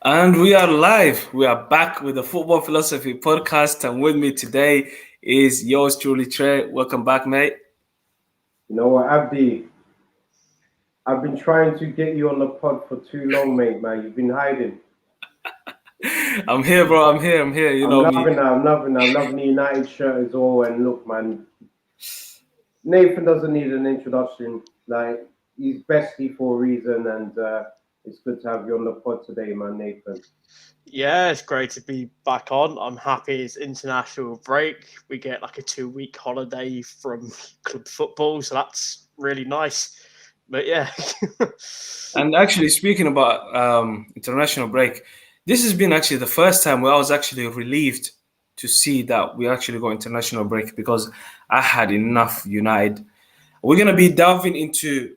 And we are live. We are back with the Football Philosophy podcast. And with me today is yours truly, Trey. Welcome back, mate. You know what, Abdi? I've been trying to get you on the pod for too long, mate, man. You've been hiding. I'm here, bro. I'm here. You I'm know me. loving that. I'm loving the United shirt as well. And look, man, Nathan doesn't need an introduction. Like, he's bestie for a reason. And it's good to have you on the pod today, man, Nathan. Yeah, it's great to be back on. I'm happy it's international break. We get like a 2 week holiday from club football, so that's really nice. But yeah. And actually, speaking about international break, this has been actually the first time where I was actually relieved to see that we actually got international break because I had enough United. We're gonna be delving into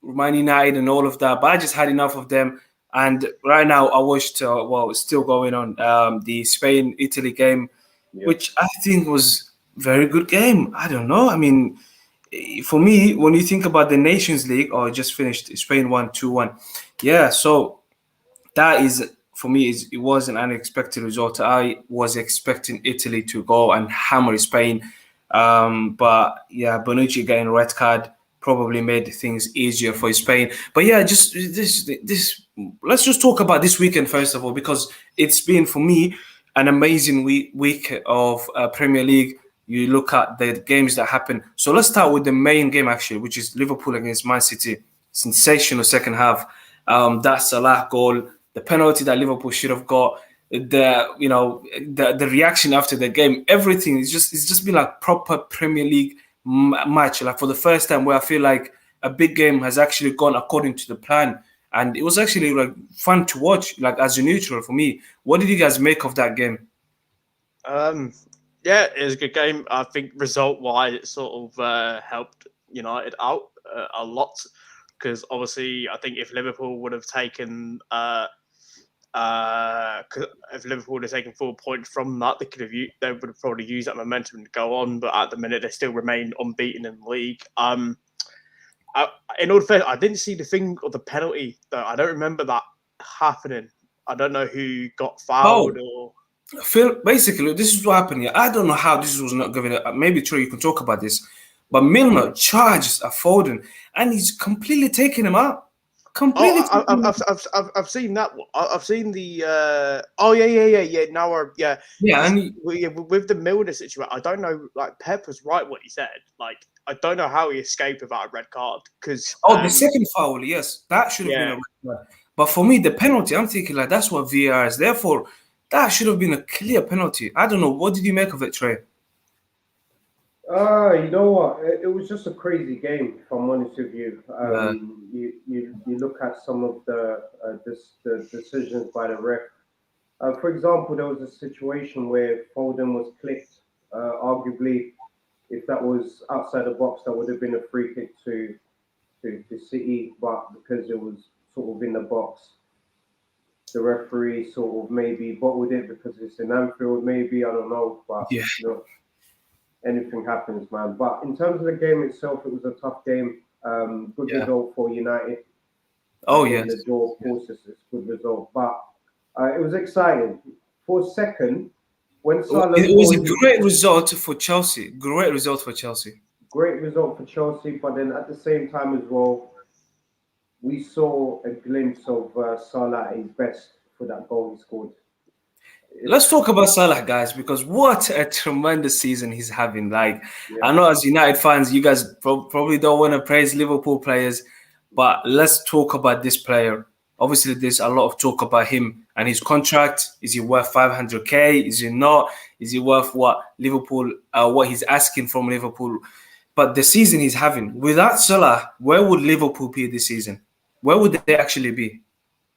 Man United and all of that, but I just had enough of them. And right now, I watched it's still going on the Spain Italy game, Yeah. which I think was very good game. I don't know. I mean, for me, when you think about the Nations League, or just finished Spain won 2-1. Yeah, so that is for me is it was an unexpected result. I was expecting Italy to go and hammer Spain, but yeah, Bonucci getting a red card probably made things easier for Spain. But yeah, just this. Let's just talk about this weekend first of all because it's been for me an amazing week of Premier League. You look at the games that happen. So let's start with the main game actually, which is Liverpool against Man City. Sensational second half. That Salah goal, the penalty that Liverpool should have got, the reaction after the game, everything is just it's just been like proper Premier League match. Like for the first time, where I feel like a big game has actually gone according to the plan, and it was actually like fun to watch. Like as a neutral for me, what did you guys make of that game? um, yeah, it was a good game. I think result wise, it sort of helped United out a lot because obviously I think if Liverpool would have taken 'cause if Liverpool had taken 4 points from that, they would have probably used that momentum to go on. But at the minute, they still remain unbeaten in the league. In all fairness, I didn't see the thing of the penalty though. I don't remember that happening. I don't know who got Oh, fouled or. Phil, basically, this is what happened here. I don't know how this was not given. Maybe Troy, you can talk about this. But Milner charges a Foden, and he's completely taking him out. Oh, Completely taking him out. I've seen that. I've seen the. Oh yeah. Now yeah. Yeah, Because and with the Milner situation, I don't know. Like Pep was right what he said. Like I don't know how he escaped without a red card. Because oh, the second foul, yes, that should have been a yeah. red card. But for me, the penalty, I'm thinking like that's what VAR is there for. That should have been a clear penalty. I don't know. What did you make of it, Trey? You know what? It was just a crazy game, if I'm honest with you. Yeah, You look at some of the decisions by the ref. For example, there was a situation where Foden was clipped. Arguably, if that was outside the box, that would have been a free kick to City. But because it was sort of in the box, the referee sort of maybe bottled it because it's in Anfield. Maybe I don't know, but yeah, you know, anything happens, man. But in terms of the game itself, it was a tough game. Good yeah. result for United. Oh Getting yes. the draw, of course, is a good result. But it was exciting. For a second, when Salah It was scored a his great result for Chelsea. Great result for Chelsea. great result for Chelsea, but then at the same time as well, we saw a glimpse of Salah at his best for that goal he scored. Let's It's talk about Salah, guys, because what a tremendous season he's having. Like, yeah, I know as United fans, you guys probably don't want to praise Liverpool players, but let's talk about this player. Obviously, there's a lot of talk about him and his contract. Is he worth 500k? Is he not? Is he worth what he's asking from Liverpool? But the season he's having without Salah, where would Liverpool be this season? Where would they actually be?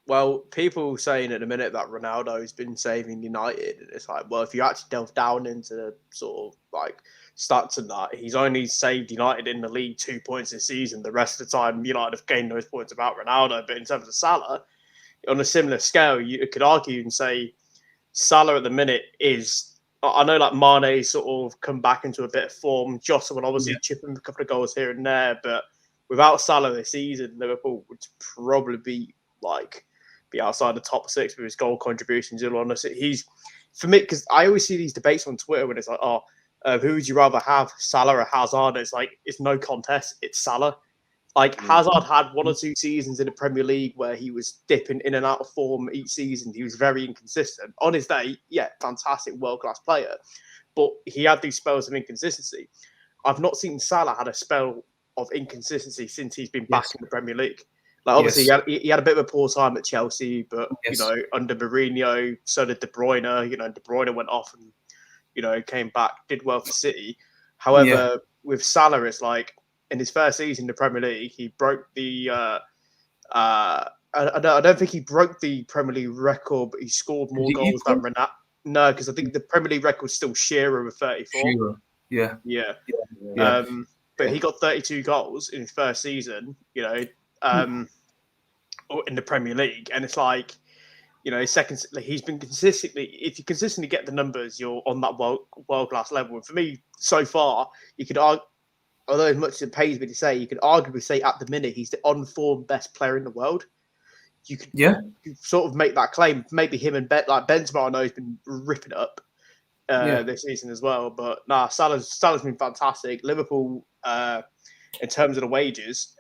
Well, people saying at the minute that Ronaldo's been saving United, and it's like, well, if you actually delve down into the sort of like stats and that, he's only saved United in the league 2 points this season. The rest of the time, United have gained those points about Ronaldo. But in terms of Salah, on a similar scale, you could argue and say Salah at the minute is. I know like Mane sort of come back into a bit of form. Jota will Yeah. obviously chip him a couple of goals here and there, but without Salah this season, Liverpool would probably be like be outside the top 6 with his goal contributions. In all honesty, he's for me because I always see these debates on Twitter when it's like, who would you rather have, Salah or Hazard? It's like it's no contest. It's Salah. Like Hazard had 1 or 2 seasons in the Premier League where he was dipping in and out of form each season. He was very inconsistent. On his day, yeah, fantastic world-class player, but he had these spells of inconsistency. I've not seen Salah had a spell of inconsistency since he's been back in the Premier League. Like obviously he had a bit of a poor time at Chelsea, but under Mourinho, so did De Bruyne. De Bruyne went off and came back, did well for City. However, with Salah, it's like in his first season in the Premier League, he broke the. I don't think he broke the Premier League record, but he scored more goals than Ronaldo. No, because I think the Premier League record is still Shearer with 34. Shearer. Yeah. But he got 32 goals in his first season, in the Premier League. And it's like, he's been consistently, if you consistently get the numbers, you're on that world-class level. And for me, so far, you could argue, although as much as it pays me to say, you could arguably say at the minute, he's the on-form best player in the world. You could sort of make that claim. Maybe him and Benzema, I know, has been ripping it up this season as well. But Salah's been fantastic. Liverpool, in terms of the wages,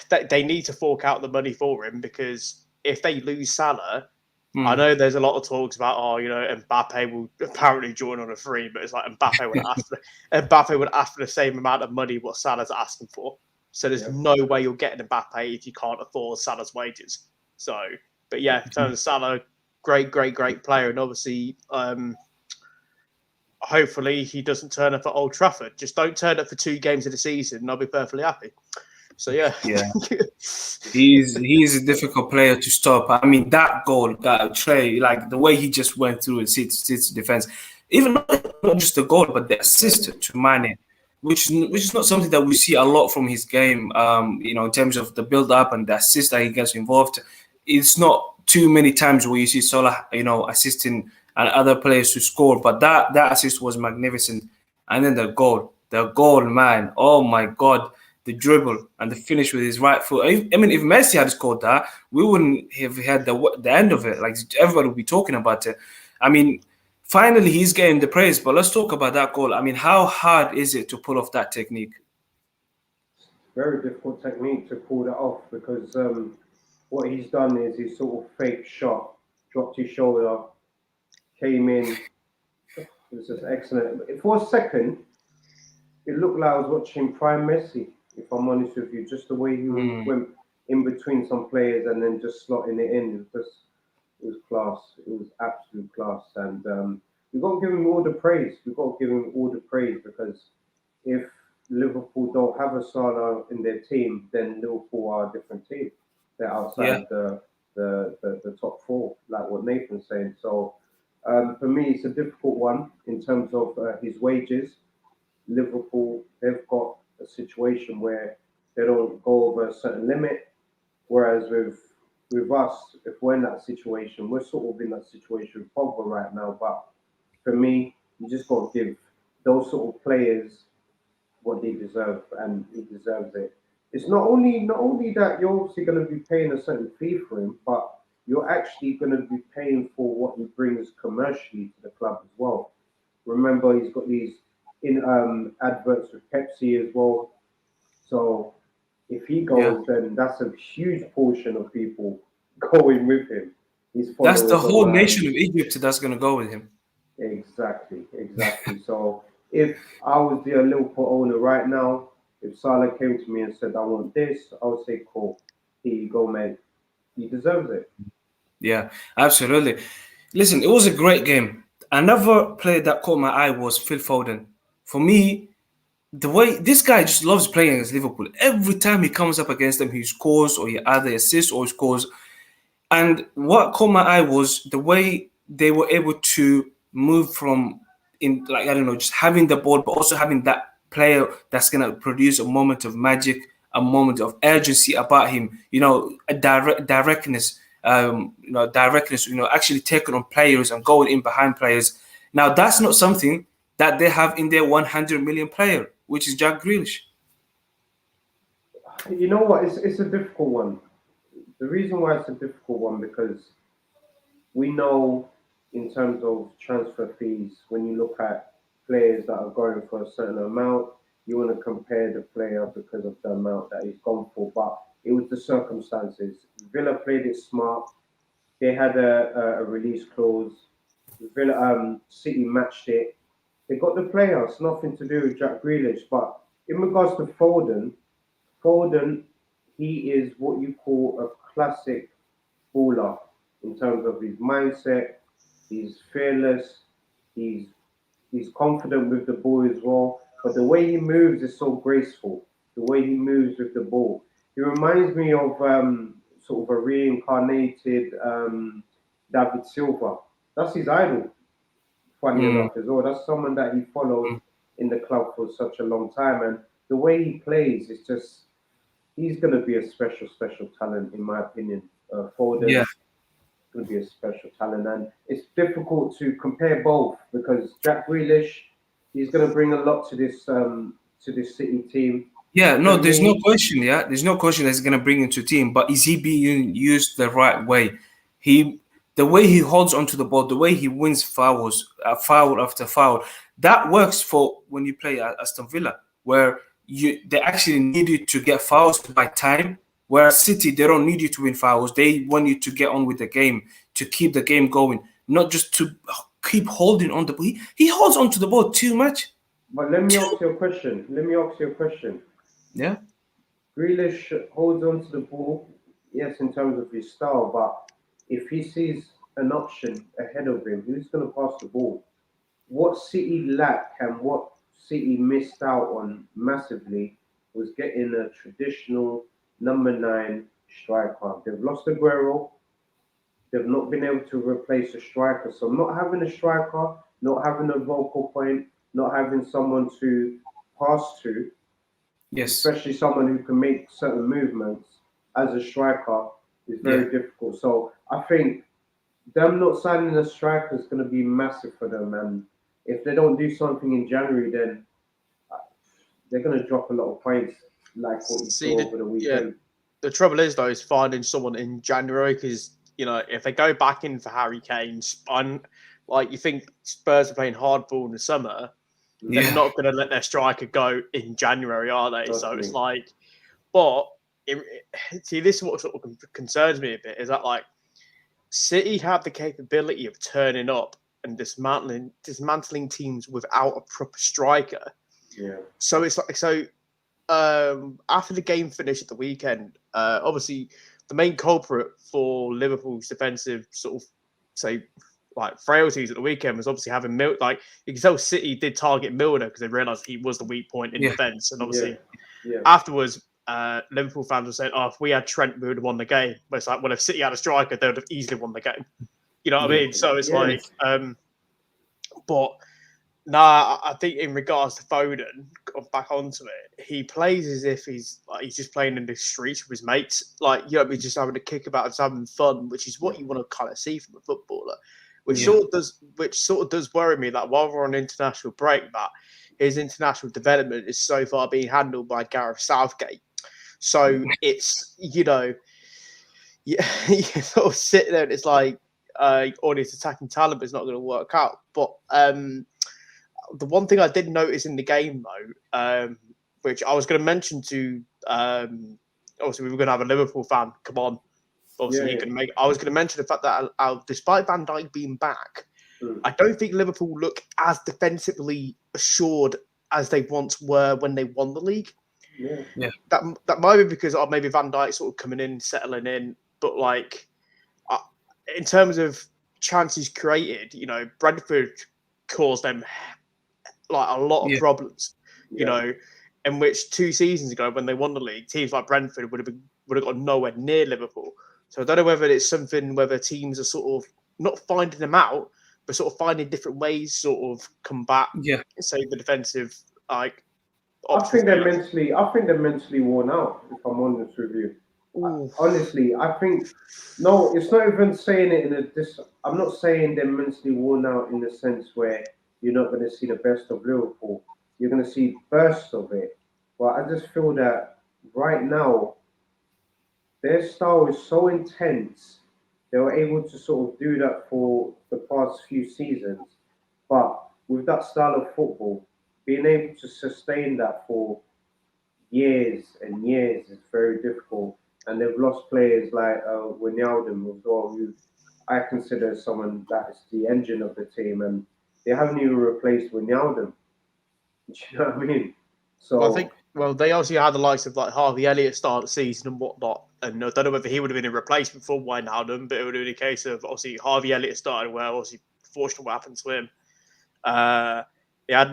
they need to fork out the money for him because if they lose Salah, I know there's a lot of talks about Mbappe will apparently join on a free, but it's like Mbappe would ask for the same amount of money what Salah's asking for. So there's no way you're getting Mbappe if you can't afford Salah's wages. So, but yeah, in terms of Salah, great player, and obviously, hopefully he doesn't turn up at Old Trafford. Just don't turn up for 2 games of the season, and I'll be perfectly happy. So yeah. He's a difficult player to stop. I mean, that goal, that Trey, like the way he just went through and City's defense, even not just the goal, but the assist to Mane, which is not something that we see a lot from his game. In terms of the build up and the assist that he gets involved, it's not too many times where you see Salah, assisting and other players to score. But that assist was magnificent, and then the goal, man, oh my God. The dribble and the finish with his right foot. I mean, if Messi had scored that, we wouldn't have had the end of it. Like everybody would be talking about it. I mean, finally he's getting the praise. But let's talk about that goal. I mean, how hard is it to pull off that technique? Very difficult technique to pull that off because what he's done is he sort of fake shot, dropped his shoulder, came in. It was just excellent. For a second, it looked like I was watching Prime Messi. If I'm honest with you, just the way he went in between some players and then just slotting it in, it was class. It was absolute class, and we've got to give him all the praise. Because if Liverpool don't have a Salah in their team, then Liverpool are a different team. They're outside the top 4, like what Nathan's saying. So for me, it's a difficult one in terms of his wages. Liverpool, they've got a situation where they don't go over a certain limit, whereas with us, if we're in that situation, we're sort of in that situation with Pogba right now. But for me, you just got to give those sort of players what they deserve, and he deserves it. It's not only that you're obviously going to be paying a certain fee for him, but you're actually going to be paying for what he brings commercially to the club as well. Remember, he's got these adverts with Pepsi as well. So if he goes, then that's a huge portion of people going with him. That's the whole nation of Egypt that's going to go with him. Exactly. So if I was the Liverpool owner right now, if Salah came to me and said, I want this, I would say, cool, here you go, mate. He deserves it. Yeah, absolutely. Listen, it was a great game. Another player that caught my eye was Phil Foden. For me, the way this guy just loves playing against Liverpool. Every time he comes up against them, he scores or he either assists or scores. And what caught my eye was the way they were able to move from just having the ball, but also having that player that's going to produce a moment of magic, a moment of urgency about him. A directness. Actually taking on players and going in behind players. Now that's not something that they have in their 100 million player, which is Jack Grealish. You know what? It's a difficult one. The reason why it's a difficult one because we know in terms of transfer fees, when you look at players that are going for a certain amount, you want to compare the player because of the amount that he's gone for. But it was the circumstances. Villa played it smart. They had a release clause. Villa, City matched it. They got the player. It's nothing to do with Jack Grealish. But in regards to Foden, he is what you call a classic baller in terms of his mindset. He's fearless. He's he's confident with the ball as well. But the way he moves is so graceful. The way he moves with the ball, he reminds me of sort of a reincarnated David Silva. That's his idol. Funny Mm, enough as well, that's someone that he followed in the club for such a long time, and the way he plays is just he's going to be a special talent in my opinion. yeah. Foden going to be a special talent, and it's difficult to compare both because Jack Grealish, he's going to bring a lot to this City team. Yeah, no, For there's no me, question. Yeah, there's no question that he's gonna bring into team. But is he being used the right way? He, the way he holds onto the ball, the way he wins fouls, foul after foul, that works for when you play at Aston Villa, where they actually need you to get fouls by time. Whereas City, they don't need you to win fouls. They want you to get on with the game, to keep the game going, not just to keep holding on the ball. He holds onto the ball too much. but let me ask you a question. Let me ask you a question. Yeah. Grealish holds on to the ball, yes, in terms of his style, but if he sees an option ahead of him, who's going to pass the ball? What City lack and what City missed out on massively was getting a traditional number 9 striker. They've lost Aguero. They've not been able to replace a striker. So not having a striker, not having a vocal point, not having someone to pass to, Yes. especially someone who can make certain movements as a striker, is Yeah. very difficult. So I think them not signing a striker is going to be massive for them. And if they don't do something in January, then they're going to drop a lot of points, like what you See, saw over the yeah, weekend. the trouble is though is finding someone in January because if they go back in for Harry Kane, like you think Spurs are playing hardball in the summer, they're Yeah. not going to let their striker go in January, are they? Trust So it's me. like, but see, this is what sort of concerns me a bit is that like City have the capability of turning up and dismantling teams without a proper striker. Yeah. So it's like after the game finished at the weekend, obviously the main culprit for Liverpool's defensive sort of say like frailties at the weekend was obviously having like you can tell City did target Milner because they realised he was the weak point in Yeah. defence, and Yeah. obviously Yeah. afterwards. Liverpool fans were saying, "Oh, if we had Trent, we would have won the game." But it's like, well, if City had a striker, they would have easily won the game. You know what I Yeah. mean? So it's Yeah. like, but nah, I think in regards to Foden, back onto it, he plays as if he's just playing in the streets with his mates. Like, he's just having a kick about, just having fun, which is what you want to kind of see from a footballer. Which Yeah. sort of does worry me that while we're on international break, that his international development is so far being handled by Gareth Southgate. So it's you sort of sit there and it's like all this attacking talent is not going to work out. But the one thing I did notice in the game, though, which I was going to mention to, obviously we were going to have a Liverpool fan come on. Yeah. Obviously, he Yeah. can make. I was going to mention the fact that despite Van Dijk being back, Mm. I don't think Liverpool look as defensively assured as they once were when they won the league. Yeah. That might be because of maybe Van Dijk sort of coming in, settling in, but like in terms of chances created, Brentford caused them like a lot of Yeah. problems. Yeah. In which 2 seasons ago when they won the league, teams like Brentford would have got nowhere near Liverpool. So I don't know whether it's something whether teams are sort of not finding them out, but sort of finding different ways, sort of combat, Yeah. say the defensive like I options think they they're have. mentally. I think they're mentally worn out. If I'm honest with you, Ooh. honestly, I think no. It's not even saying it in a. I'm not saying they're mentally worn out in the sense where you're not going to see the best of Liverpool. You're going to see bursts of it, but I just feel that right now their style is so intense. They were able to sort of do that for the past few seasons. But with that style of football, being able to sustain that for years and years is very difficult. And they've lost players like Wijnaldum as well, who I consider someone that is the engine of the team, and they haven't even replaced Wijnaldum. Do you know what I mean? Well, I So think they obviously had the likes of like Harvey Elliott start the season and whatnot, and I don't know whether he would have been a replacement for Wijnaldum, but it would have been a case of obviously Harvey Elliott started well. Obviously, fortunate what happened to him. They had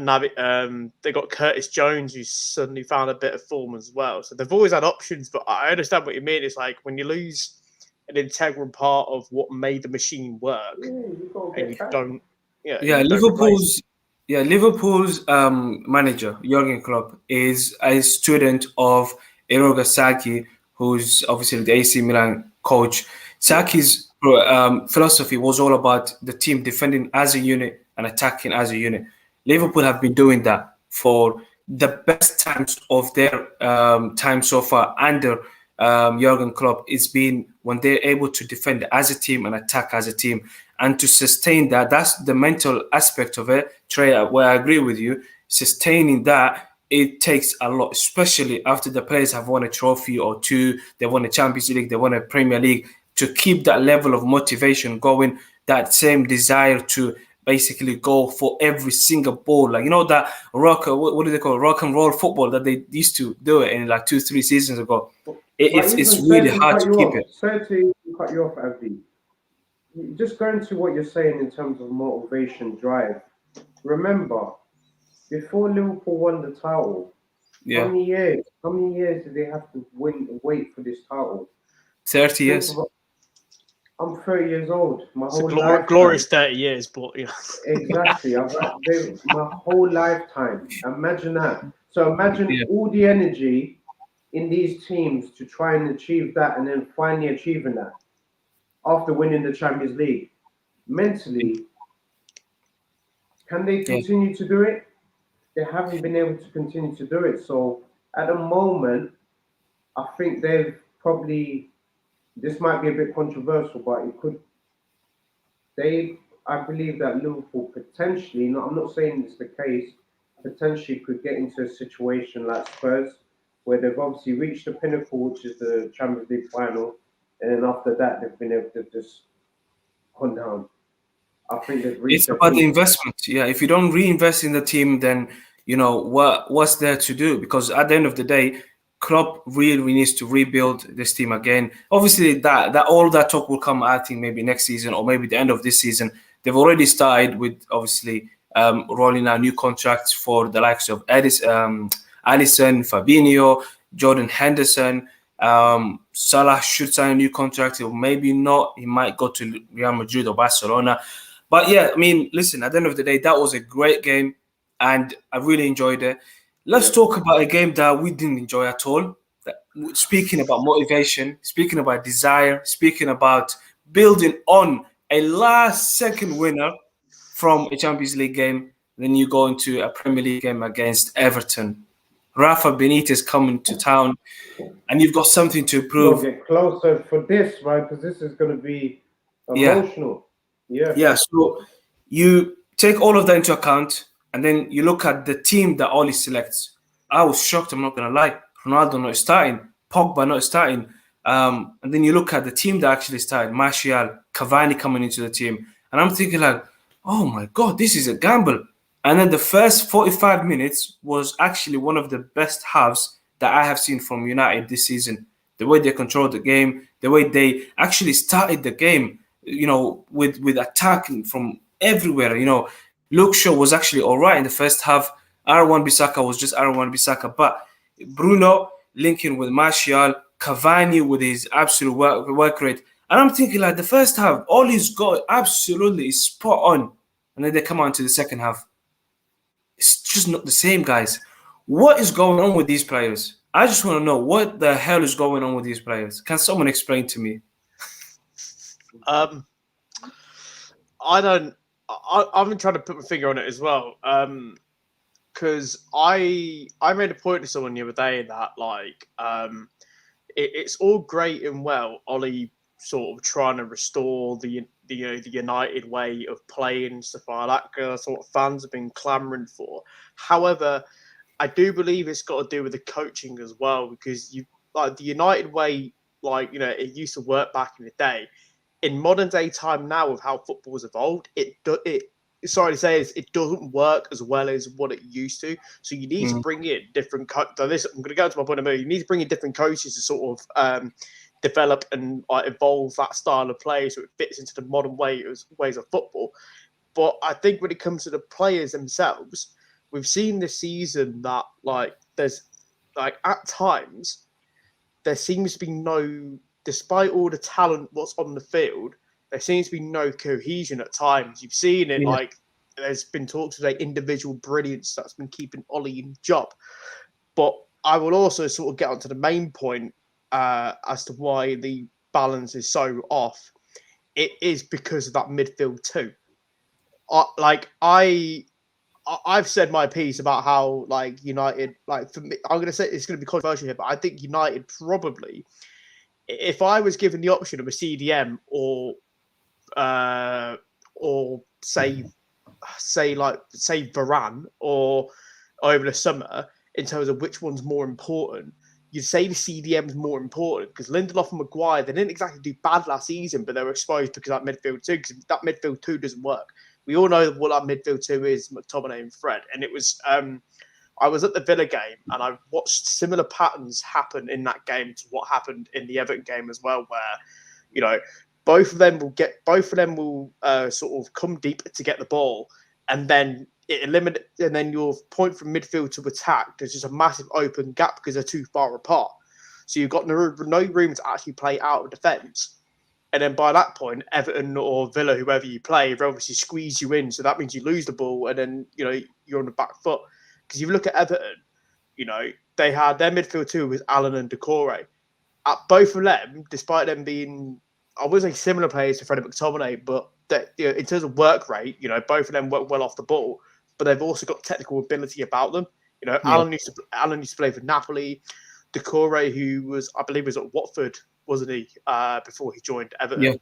they got Curtis Jones, who suddenly found a bit of form as well. So they've always had options, but I understand what you mean. It's like when you lose an integral part of what made the machine work, yeah, you got to and get you back. don't, yeah, and Yeah, you don't replace it. Liverpool's manager Jurgen Klopp is a student of Eroga Saki, who's obviously the AC Milan coach. Yeah, Saki's philosophy was all about the team defending as a unit and attacking as a unit. Liverpool have been doing that for the best times of their time so far under Jurgen Klopp. It's been when they're able to defend as a team and attack as a team, and to sustain that. That's the mental aspect of it, Trey. Where I agree with you, sustaining that it takes a lot, especially after the players have won a trophy or two, they won a Champions League, they won a Premier League, to keep that level of motivation going, that same desire to basically go for every single ball. Like, that what do they call it? Rock and roll football that they used to do it in like 2, 3 seasons ago. but It's even really sorry to hard cut to you keep off. it. Sorry to cut you off, Abdi. Just going to what you're saying in terms of motivation, drive. Remember, before Liverpool won the title, how Yeah, many years? How many years did they have to wait for this title? 30 Think years. about. I'm 30 years old. My It's a whole lifetime. glorious 30 years, but Exactly. My whole lifetime. Imagine that. So imagine Yeah, all the energy in these teams to try and achieve that, and then finally achieving that after winning the Champions League. Mentally, can they yeah. continue to do it? They haven't been able to continue to do it. So at the moment, I think they've probably. This might be a bit controversial, but it could. I believe that Liverpool potentially. I'm not saying it's the case. Potentially could get into a situation like Spurs, where they've obviously reached the pinnacle, which is the Champions League final, and then after that they've been able to just gone down. I think they've reached It's their about the peak. investment. Yeah, if you don't reinvest in the team, then what's there to do? Because at the end of the day, Klopp really needs to rebuild this team again. Obviously, that all that talk will come, I think, maybe next season or maybe the end of this season. They've already started with obviously rolling out new contracts for the likes of Alisson, Fabinho, Jordan Henderson. Salah should sign a new contract, or maybe not. He might go to Real Madrid or Barcelona. But yeah, I mean, listen, at the end of the day, that was a great game and I really enjoyed it. Let's Yeah, talk about a game that we didn't enjoy at all. Speaking about motivation, speaking about desire, speaking about building on a last second winner from a Champions League game, then you go into a Premier League game against Everton. Rafa Benitez coming to town, and you've got something to you gotta prove. get closer for this, right? Because this is gonna be Yeah, emotional. Yeah, yeah. So you take all of that into account, and then you look at the team that Oli selects. I was shocked. I'm not gonna lie. Ronaldo not starting, Pogba not starting, and then you look at the team that actually started. Martial, Cavani coming into the team, and I'm thinking like, oh my god, this is a gamble. And then the first 45 minutes was actually one of the best halves that I have seen from United this season. The way they controlled the game, the way they actually started the game, with attacking from everywhere. Luke Shaw was actually all right in the first half. R1 Bissaka was just R1 Bissaka, but Bruno linking with Martial, Cavani with his absolute work rate. And I'm thinking like the first half, all he's got absolutely is spot on. And then they come on to the second half. It's just not the same, guys. What is going on with these players? I just want to know what the hell is going on with these players. Can someone explain to me? um, I don't. I've been trying to put my finger on it as well. Because I made a point to someone the other day that it's all great and well, Ollie sort of trying to restore the United way of playing and stuff like that. Because that's what fans have been clamouring for. However, I do believe it's got to do with the coaching as well, because you like the United way, like it used to work back in the day. In modern day time now, with how football has evolved, it sorry to say this, it doesn't work as well as what it used to. So you need to bring in different I'm going to go to my point of view. You need to bring in different coaches to sort of develop and evolve that style of play so it fits into the modern ways of football. But I think when it comes to the players themselves, we've seen this season that there's at times there seems to be no, despite all the talent what's on the field, there seems to be no cohesion at times. You've seen it there's been talks today, individual brilliance that's been keeping Ollie in job. But I will also sort of get onto the main point as to why the balance is so off. It is because of that midfield too. I've said my piece about how United, for me, I'm going to say it's going to be controversial here, but I think United probably, if I was given the option of a CDM or say Varane or over the summer in terms of which one's more important, you'd say the CDM is more important because Lindelof and Maguire, they didn't exactly do bad last season, but they were exposed because of that midfield two, because that midfield two doesn't work. We all know what that midfield two is, McTominay and Fred. And it was, I was at the Villa game and I watched similar patterns happen in that game to what happened in the Everton game as well, where, both of them will sort of come deep to get the ball, and then your point from midfield to attack, there's just a massive open gap because they're too far apart. So you've got no room to actually play out of defence. And then by that point, Everton or Villa, whoever you play, they obviously squeeze you in. So that means you lose the ball, and then you're on the back foot. Because if you look at Everton, they had their midfield two was Allen and Decore. At both of them, despite them being, I wouldn't say similar players to Fred and McTominay, but in terms of work rate, both of them work well off the ball, but they've also got technical ability about them. Allen used to play for Napoli. Decore, who was, I believe, was at Watford, wasn't he? Before he joined Everton,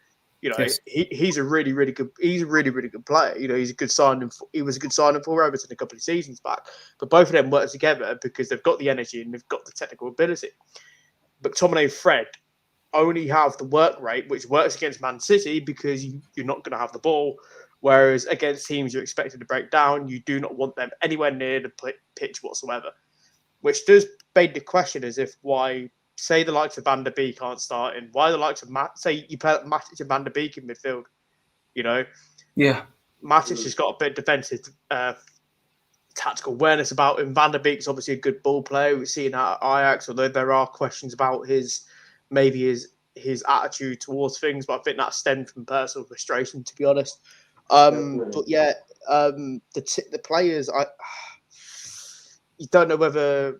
he's a really, really good. He's a really, really good player. He's a good signing. He was a good signing for Everton a couple of seasons back. But both of them work together because they've got the energy and they've got the technical ability. McTominay and Fred only have the work rate, which works against Man City because you're not going to have the ball. Whereas against teams you're expected to break down, you do not want them anywhere near the pitch whatsoever. Which does beg the question as if why, say the likes of Van der Beek aren't starting, why the likes of say you play Matic and Van der Beek in midfield, Yeah. Matic has got a bit of defensive tactical awareness about him. Van der Beek's obviously a good ball player. We've seen that at Ajax, although there are questions about his attitude towards things, but I think that stemmed from personal frustration, to be honest. But yeah, the players, you don't know whether,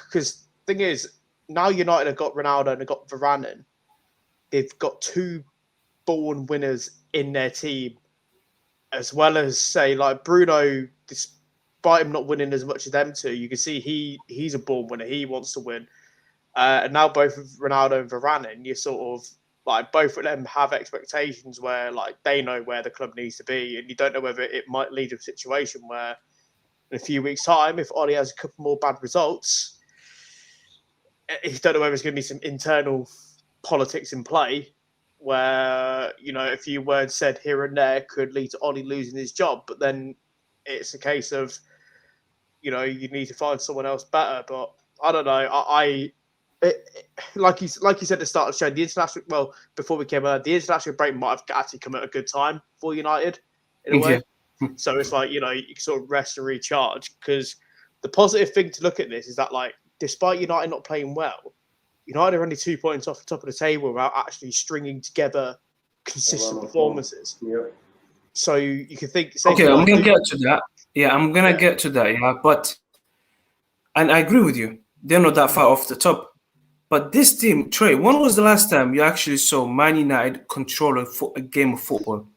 because thing is, now United have got Ronaldo and they've got Varane in. They've got two born winners in their team, as well as say like Bruno, despite him not winning as much as them two, you can see he's a born winner. He wants to win. And now both of Ronaldo and Varane, you sort of like both of them have expectations where like they know where the club needs to be, and you don't know whether it might lead to a situation where in a few weeks' time, if Ollie has a couple more bad results, you don't know whether there's going to be some internal politics in play where, a few words said here and there could lead to Ollie losing his job. But then it's a case of, you need to find someone else better. But I don't know. Like you said at the start of the show, the international, before we came out, the international break might have actually come at a good time for United in a way. So it's like, you can sort of rest and recharge, because the positive thing to look at this is that, like, despite United not playing well, United are only 2 points off the top of the table without actually stringing together consistent performances. Yeah. So you can think... Okay, I'm going to get to that. Yeah, I'm going to get to that, but... And I agree with you. They're not that far off the top. But this team, Trey, when was the last time you actually saw Man United control a game of football?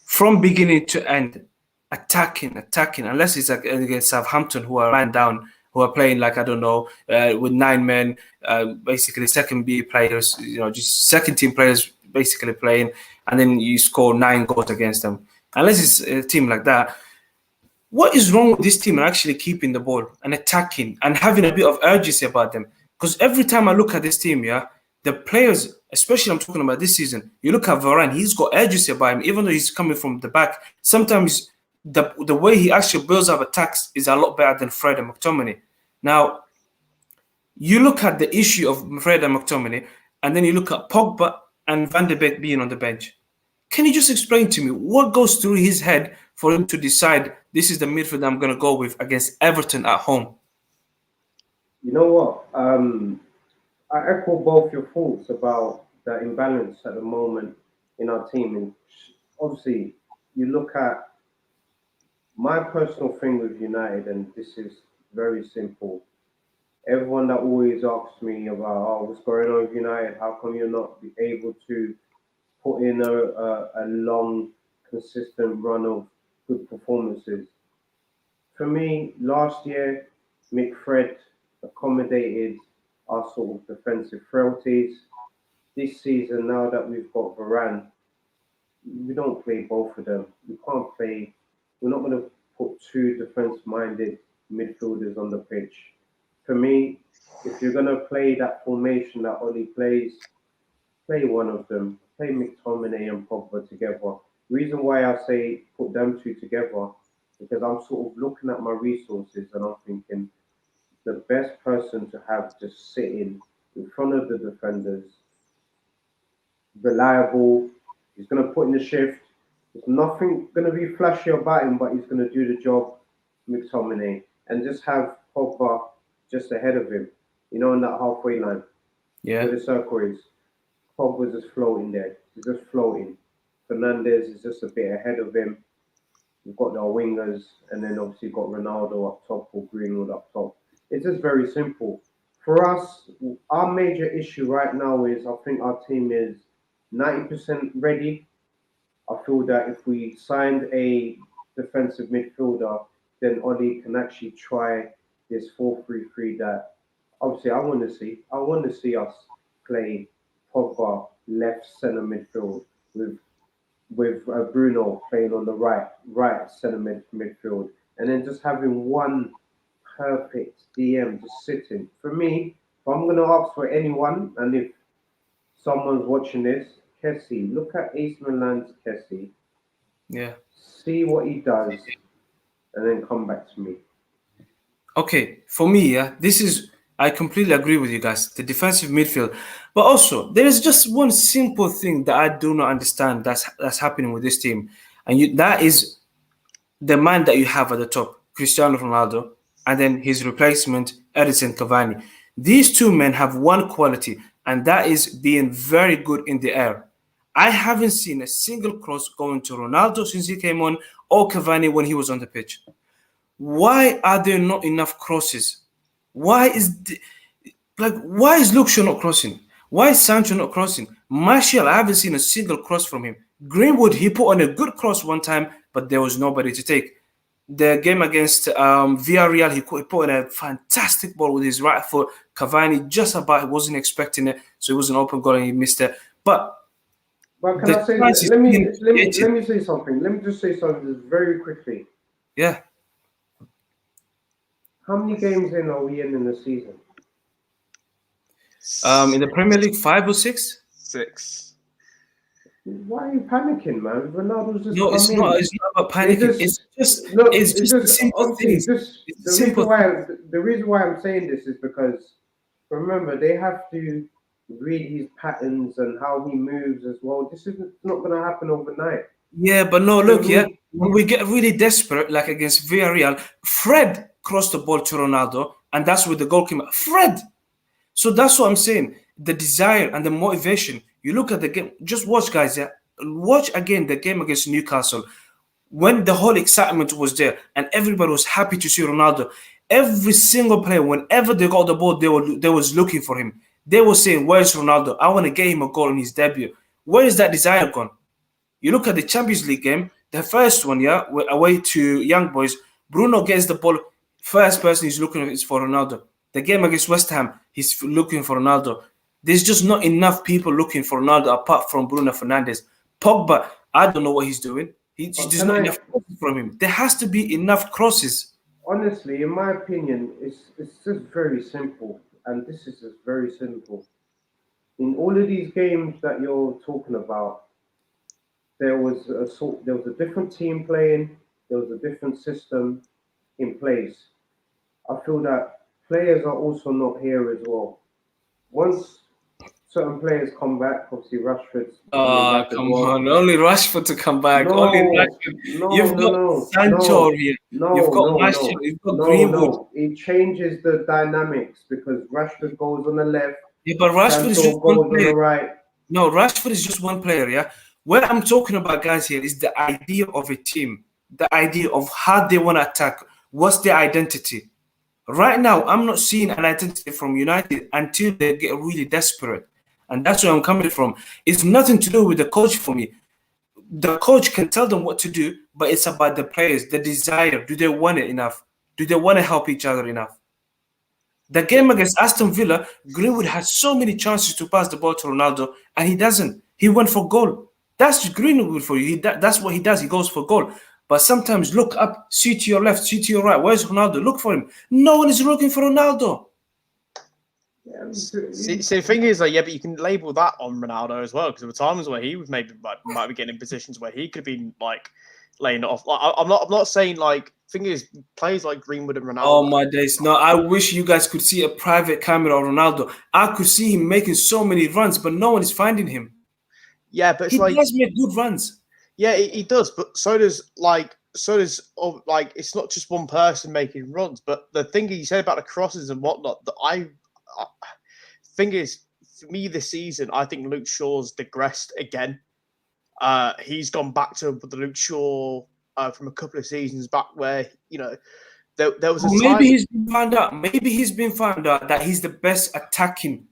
From beginning to end, attacking, unless it's against Southampton, who are ran down who are playing like I don't know with 9 men, basically second B players, just second team players basically playing, and then you score 9 goals against them. Unless it's a team like that, what is wrong with this team and actually keeping the ball and attacking and having a bit of urgency about them? Because every time I look at this team, yeah, the players, especially I'm talking about this season, you look at Varane, he's got urgency about him, even though he's coming from the back. Sometimes the way he actually builds up attacks is a lot better than Fred and McTominay. Now, you look at the issue of Fred and McTominay, and then you look at Pogba and Van de Beek being on the bench. Can you just explain to me what goes through his head for him to decide this is the midfield I'm going to go with against Everton at home? You know what? I echo both your thoughts about the imbalance at the moment in our team. And obviously, you look at my personal thing with United, and this is very simple. Everyone that always asks me about, oh, what's going on with United? How come you're not able to put in a long, consistent run of good performances? For me, last year, McFred accommodated our sort of defensive frailties. This season, now that we've got Varane, we don't play both of them. We can't play. We're not going to put two defense-minded midfielders on the pitch. For me, if you're going to play that formation that Oli plays, play one of them. Play McTominay and Pogba together. Reason why I say put them two together, because I'm sort of looking at my resources and I'm thinking the best person to have just sitting in front of the defenders, reliable, he's going to put in the shift. There's nothing going to be flashy about him, but he's going to do the job, McTominay, and just have Pogba just ahead of him, in that halfway line. Yeah. Where the circle is. Pogba's just floating there. He's just floating. Fernandez is just a bit ahead of him. We've got our wingers, and then obviously got Ronaldo up top or Greenwood up top. It's just very simple. For us, our major issue right now is I think our team is 90% ready. I feel that if we signed a defensive midfielder, then Oli can actually try this 4-3-3 that obviously I want to see. I want to see us play Pogba left centre midfield with Bruno playing on the right centre midfield, and then just having one perfect DM just sitting. For me, if I'm going to ask for anyone, and if someone's watching this, Kessie, look at Ace Milan's Kessie. Yeah. See what he does, and then come back to me. Okay, for me, yeah, I completely agree with you guys, the defensive midfield. But also, there is just one simple thing that I do not understand that's happening with this team. And that is the man that you have at the top, Cristiano Ronaldo, and then his replacement, Edison Cavani. These two men have one quality, and that is being very good in the air. I haven't seen a single cross going to Ronaldo since he came on, or Cavani when he was on the pitch. Why are there not enough crosses? Why is Luke Shaw not crossing? Why is Sancho not crossing? Martial, I haven't seen a single cross from him. Greenwood, he put on a good cross one time, but there was nobody to take. The game against Villarreal, he put in a fantastic ball with his right foot. Cavani just about wasn't expecting it, so it was an open goal and he missed it. But can I say? Let me say something. Let me just say something very quickly. Yeah. How many games in are we in the season? In the Premier League, 5 or 6? 6. Why are you panicking, man? Ronaldo's just no, it's not about panicking. It's just a simple thing. The reason why I'm saying this is because remember they have to read his patterns and how he moves as well. This is not going to happen overnight. Yeah, but no, look, yeah, when we get really desperate, like against Villarreal, Fred crossed the ball to Ronaldo, and that's where the goal came out. Fred! So that's what I'm saying. The desire and the motivation. You look at the game, just watch, guys, yeah? Watch again the game against Newcastle. When the whole excitement was there and everybody was happy to see Ronaldo, every single player, whenever they got the ball, they was looking for him. They were saying, where's Ronaldo? I want to get him a goal in his debut. Where is that desire gone? You look at the Champions League game, the first one, yeah, away to Young Boys, Bruno gets the ball, First person he's looking is for Ronaldo. The game against West Ham, he's looking for Ronaldo. There's just not enough people looking for Ronaldo apart from Bruno Fernandes. Pogba, I don't know what he's doing. There's Can not I enough crosses from him. There has to be enough crosses. honestly, in my opinion, it's just very simple, and this is just very simple. In all of these games that you're talking about, there was a different team playing, there was a different system in place. I feel that players are also not here as well. Once certain players come back, obviously Rashford's coming Oh, back as come well. on. Only Rashford to come back. Only No, Rashford. no, You've no, got no, Sancho no, here. You've no, got no, Martial. no, You've got no, Greenwood. no. It changes the dynamics because Rashford goes on the left, Yeah, but Rashford is just Sancho one goes on the player. right. No, Rashford is just one player, yeah? What I'm talking about, guys, here is the idea of a team, the idea of how they want to attack. What's their identity? Right now, I'm not seeing an identity from United until they get really desperate. And that's where I'm coming from. It's nothing to do with the coach for me. The coach can tell them what to do, but it's about the players, the desire. Do they want it enough? Do they want to help each other enough? The game against Aston Villa, Greenwood had so many chances to pass the ball to Ronaldo, and he doesn't. He went for goal. That's Greenwood for you. That's what he does. He goes for goal. But sometimes look up, see to your left, see to your right. Where's Ronaldo? Look for him. No one is looking for Ronaldo. Yeah, See, the thing is, like, yeah, but you can label that on Ronaldo as well because there were times where he was maybe might be getting in positions where he could have been like laying it off. Like, I'm not saying like. Thing is, players like Greenwood and Oh Ronaldo. my days. No, I wish you guys could see a private camera of Ronaldo. I could see him making so many runs, but no one is finding him. Yeah, but it's He like does make good runs. yeah, he does, but so does like it's not just one person making runs. But the thing you said about the crosses and whatnot, that I thing is for me this season, I think Luke Shaw's digressed again. He's gone back to the Luke Shaw from a couple of seasons back, where there was Or a maybe time. he's been found out. Maybe he's been found out that he's the best attacking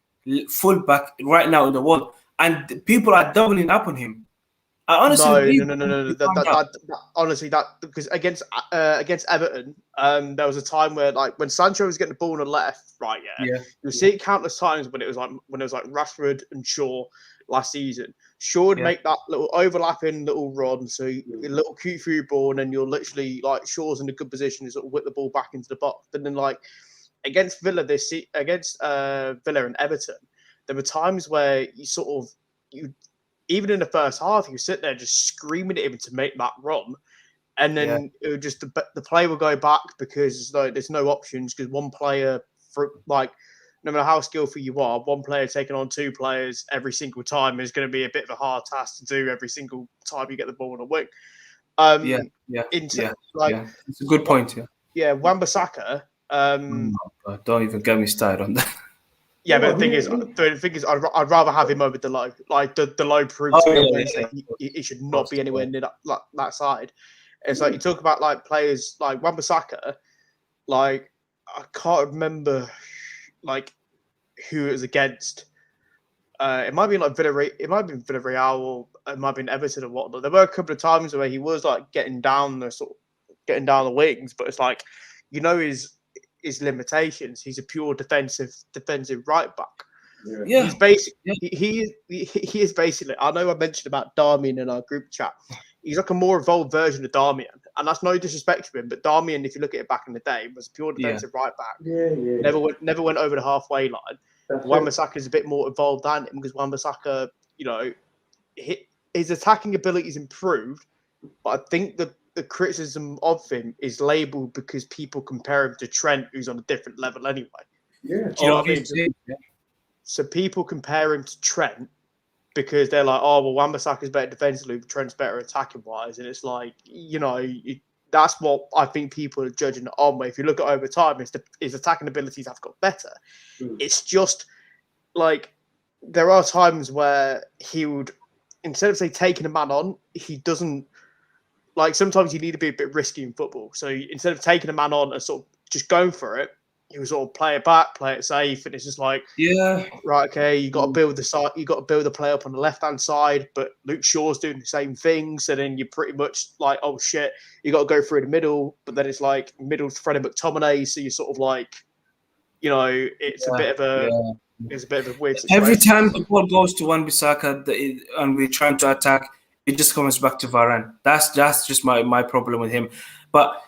fullback right now in the world, and people are doubling up on him. I honestly No, believe no, no, no, he's no. been found out. Honestly, that because against Everton, there was a time where like when Sancho was getting the ball on the left, right, yeah, Yeah, you'll see it countless times when it was like Rashford and Shaw last season. Shaw would yeah, make that little overlapping little run, so a little cute through ball, and then you're literally like Shaw's in a good position to sort of whip the ball back into the box. But then like against Villa and Everton, there were times where you even in the first half, you sit there just screaming at him to make that run, and yeah, then it would just the play will go back because like, there's no options because one player for like no matter how skillful you are, one player taking on two players every single time is going to be a bit of a hard task to do every single time you get the ball on a wing. yeah, Um, yeah, into yeah, like yeah. It's a good point. Yeah. yeah, Wan-Bissaka. Oh, God, don't even get me started on that. Yeah, but well, the thing is, I'd rather have him over the low. Like the low proved Oh to me yeah, on yeah, Wednesday, yeah. he should Of not course, be yeah. anywhere near that side. It's like you talk about like players like Wan-Bissaka, like I can't remember like who it was against. It might be like Villarreal, it might have been Villarreal, or it might have been Everton or whatnot. There were a couple of times where he was like getting down the wings, but it's like his limitations. He's a pure defensive right back. yeah, He's Yeah, basic. yeah, He is basically. I know I mentioned about Darmian in our group chat. He's like a more evolved version of Darmian, and that's no disrespect to him. But Darmian, if you look at it back in the day, was a pure yeah, defensive right back. yeah. Never went over the halfway line. That's it. Wan-Bissaka is a bit more evolved than him because Wan-Bissaka, his attacking abilities improved, but I think the criticism of him is labelled because people compare him to Trent, who's on a different level anyway. Yeah, Do you know what I mean? obviously. Yeah. So people compare him to Trent because they're like, oh, well, Wan-Bissaka's better defensively, but Trent's better attacking wise. And it's like, that's what I think people are judging it on. Where if you look at over time, his attacking abilities have got better. It's just like there are times where he would, instead of say taking a man on, he doesn't like sometimes you need to be a bit risky in football. So instead of taking a man on and sort of just going for it, he'll sort of play it back, play it safe, and it's just like, Yeah. right, okay, you got to build the side, you got to build the play up on the left hand side, but Luke Shaw's doing the same thing. So then you're pretty much like, oh shit, you got to go through the middle, but then it's like middle Freddie McTominay, so you're sort of like, it's a bit of a weird situation. Every time the ball goes to Wan-Bissaka and we're trying to attack, it just comes back to Varane. That's just my problem with him. But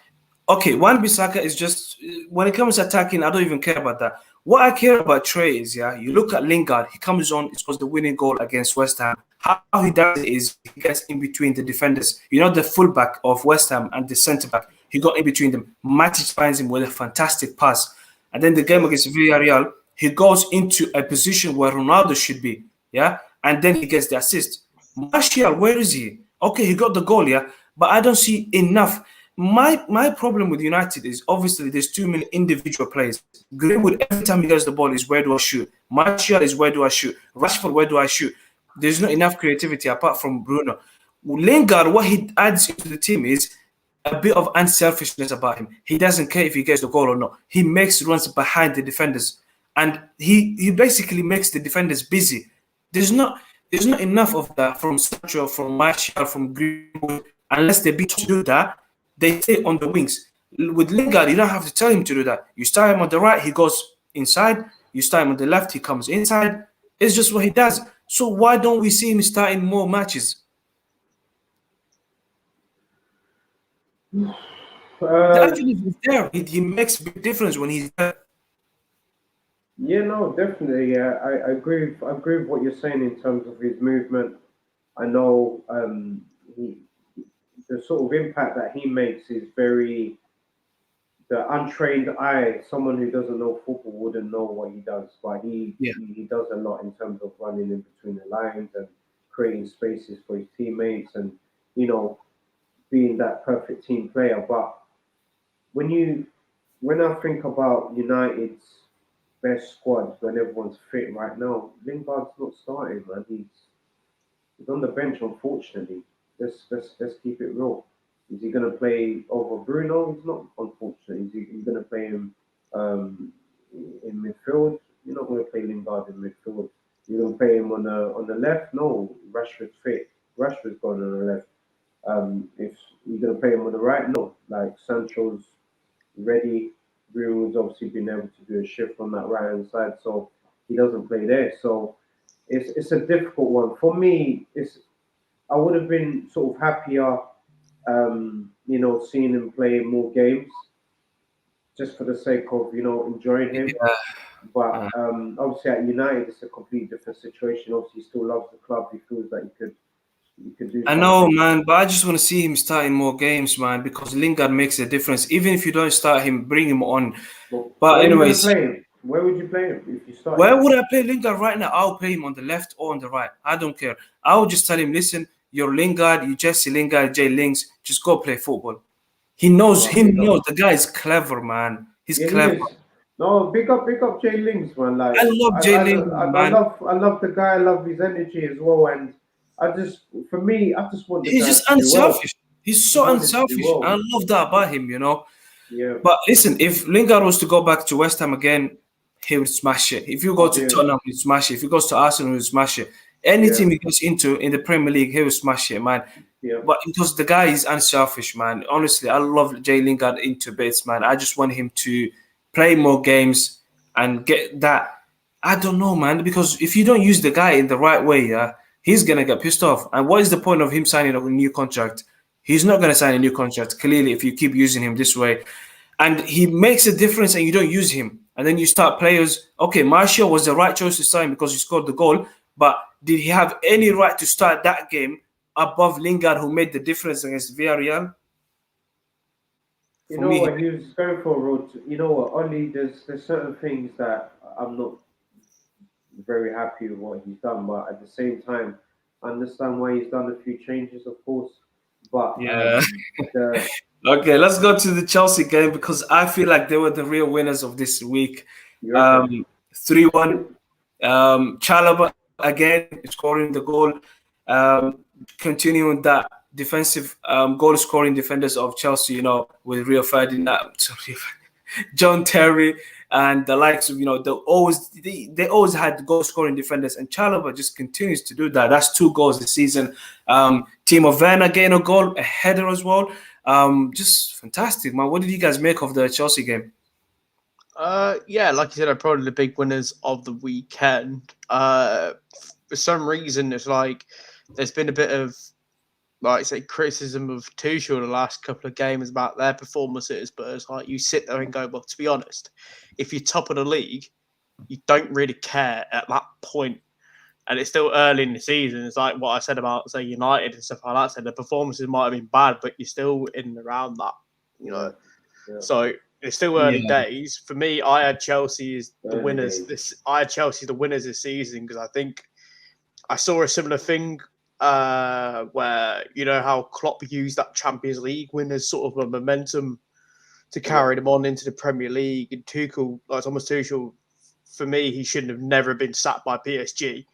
okay, Wan-Bissaka is just, when it comes to attacking, I don't even care about that. What I care about Trey is, you look at Lingard, he comes on, he scores the winning goal against West Ham. How he does it is he gets in between the defenders. The fullback of West Ham and the centre back, he got in between them. Matic finds him with a fantastic pass. And then the game against Villarreal, he goes into a position where Ronaldo should be, and then he gets the assist. Martial, where is he? Okay, he got the goal, but I don't see enough. My problem with United is obviously there's too many individual players. Greenwood, every time he gets the ball, is where do I shoot? Martial is where do I shoot? Rashford, where do I shoot? There's not enough creativity apart from Bruno. Lingard, what he adds into the team is a bit of unselfishness about him. He doesn't care if he gets the goal or not. He makes runs behind the defenders, and he basically makes the defenders busy. There's not enough of that from Sancho, from Martial, from Greenwood. Unless they beat to do that, they stay on the wings. With Lingard, you don't have to tell him to do that. You start him on the right, he goes inside. You start him on the left, he comes inside. It's just what he does. So why don't we see him starting more matches? The evidence is there. He makes a big difference when he's there. Yeah, no, definitely. Yeah, I agree. I agree with what you're saying in terms of his movement. I know the sort of impact that he makes is very. The untrained eye, someone who doesn't know football wouldn't know what he does, but he does a lot in terms of running in between the lines and creating spaces for his teammates, and being that perfect team player. But when I think about United's best squad when everyone's fit right now, Lingard's not starting, man. He's on the bench, unfortunately. Let's keep it real. Is he going to play over Bruno? He's not, unfortunately. Is he going to play him in midfield? You're not going to play Lingard in midfield. You're going to play him on the left? No, Rashford's fit. Rashford's gone on the left. If you're going to play him on the right, no. Like Sancho's ready. Bruno's obviously been able to do a shift on that right hand side, so he doesn't play there. So it's a difficult one for me. I would have been sort of happier, seeing him play more games, just for the sake of enjoying him. Yeah. But obviously at United, it's a completely different situation. Obviously, he still loves the club. He feels that he could do. I know, man, but I just want to see him starting more games, man, because Lingard makes a difference. Even if you don't start him, bring him on. But anyways, where would you play him if you start? Where would I play Lingard right now? I'll play him on the left or on the right. I don't care. I'll just tell him, listen, you're Lingard, you Jesse Lingard, Jay Lings, just go play football. He knows. The guy is clever, man. He's clever. No, big up Jay Lings, man. Like I love Jay Lings, man. I love the guy. I love his energy as well, and I just want. He's just unselfish. He's so unselfish. I love that about him, Yeah. But listen, if Lingard was to go back to West Ham again, he would smash it. If you go to Tottenham, he'd smash it. If he goes to Arsenal, he'd smash it. Any team he goes into in the Premier League, he will smash it, man. Yeah. But because the guy is unselfish, man. Honestly, I love Jay Lingard into bits, man. I just want him to play more games and get that. I don't know, man, because if you don't use the guy in the right way, he's gonna get pissed off. And what is the point of him signing a new contract? He's not gonna sign a new contract, clearly, if you keep using him this way. And he makes a difference and you don't use him. And then you start players. Okay, Martial was the right choice to sign because he scored the goal. But did he have any right to start that game above Lingard, who made the difference against Villarreal? He was going for a road. Only there's certain things that I'm not very happy with what he's done. But at the same time, I understand why he's done a few changes, of course. But okay, let's go to the Chelsea game because I feel like they were the real winners of this week. 3-1. Chalobah again scoring the goal, continuing that defensive goal scoring defenders of Chelsea, with Rio Ferdinand, John Terry, and the likes of they always had goal scoring defenders, and Chalobah just continues to do that. That's 2 goals this season. Timo Werner getting a goal, a header as well. Just fantastic, man. What did you guys make of the Chelsea game? Yeah, like you said, are probably the big winners of the weekend. For some reason, it's like there's been a bit of, like, say, criticism of Tuchel the last couple of games about their performances, but it's like you sit there and go, well, to be honest, if you're top of the league, you don't really care at that point, and it's still early in the season. It's like what I said about, say, United and stuff like that. So the performances might have been bad, but you're still in and around that, Yeah. So it's still early Yeah. days. For me, I had Chelsea as the Early winners. days. I had Chelsea the winners this season because I think I saw a similar thing where, you know, how Klopp used that Champions League win as sort of a momentum to carry them on into the Premier League. And Tuchel, like Thomas Tuchel, for me, he shouldn't have never been sacked by PSG.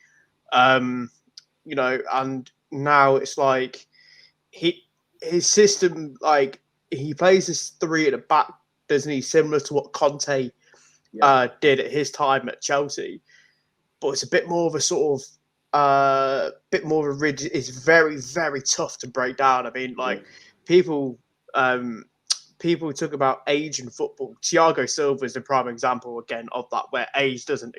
You know, and now it's like his system, like he plays this 3 at the back, doesn't he? Similar to what Conte did at his time at Chelsea, but it's a bit more of a sort of bit more of a rigid. It's very, very tough to break down. I mean, like people talk about age in football. Thiago Silva is the prime example again of that, where age doesn't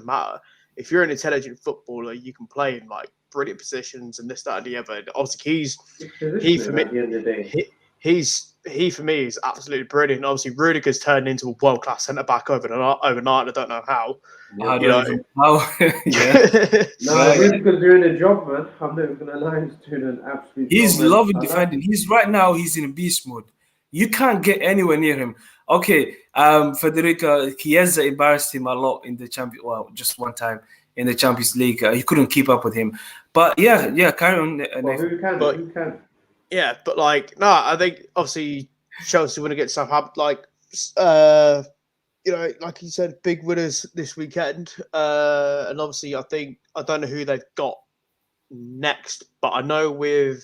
matter. If you're an intelligent footballer, you can play in like brilliant positions and this, that, and the other. And obviously, he for me, at the end of the day. he for me is absolutely brilliant. Obviously, Rudiger's turned into a world class centre back overnight. I don't know how. I don't even know. No, Rudiger's doing a job, man. I'm not even gonna lie, he's doing an absolute He's job. loving defending. He's right now. He's in beast mode. You can't get anywhere near him. Okay, Federico Chiesa embarrassed him a lot in the Champions. Well, just one time in the Champions League, he couldn't keep up with him. But yeah, carry on. Well, who can? Yeah, but like, no, I think obviously Chelsea want to get Southampton, like, you know, like you said, big winners this weekend. And obviously, I don't know who they've got next, but I know with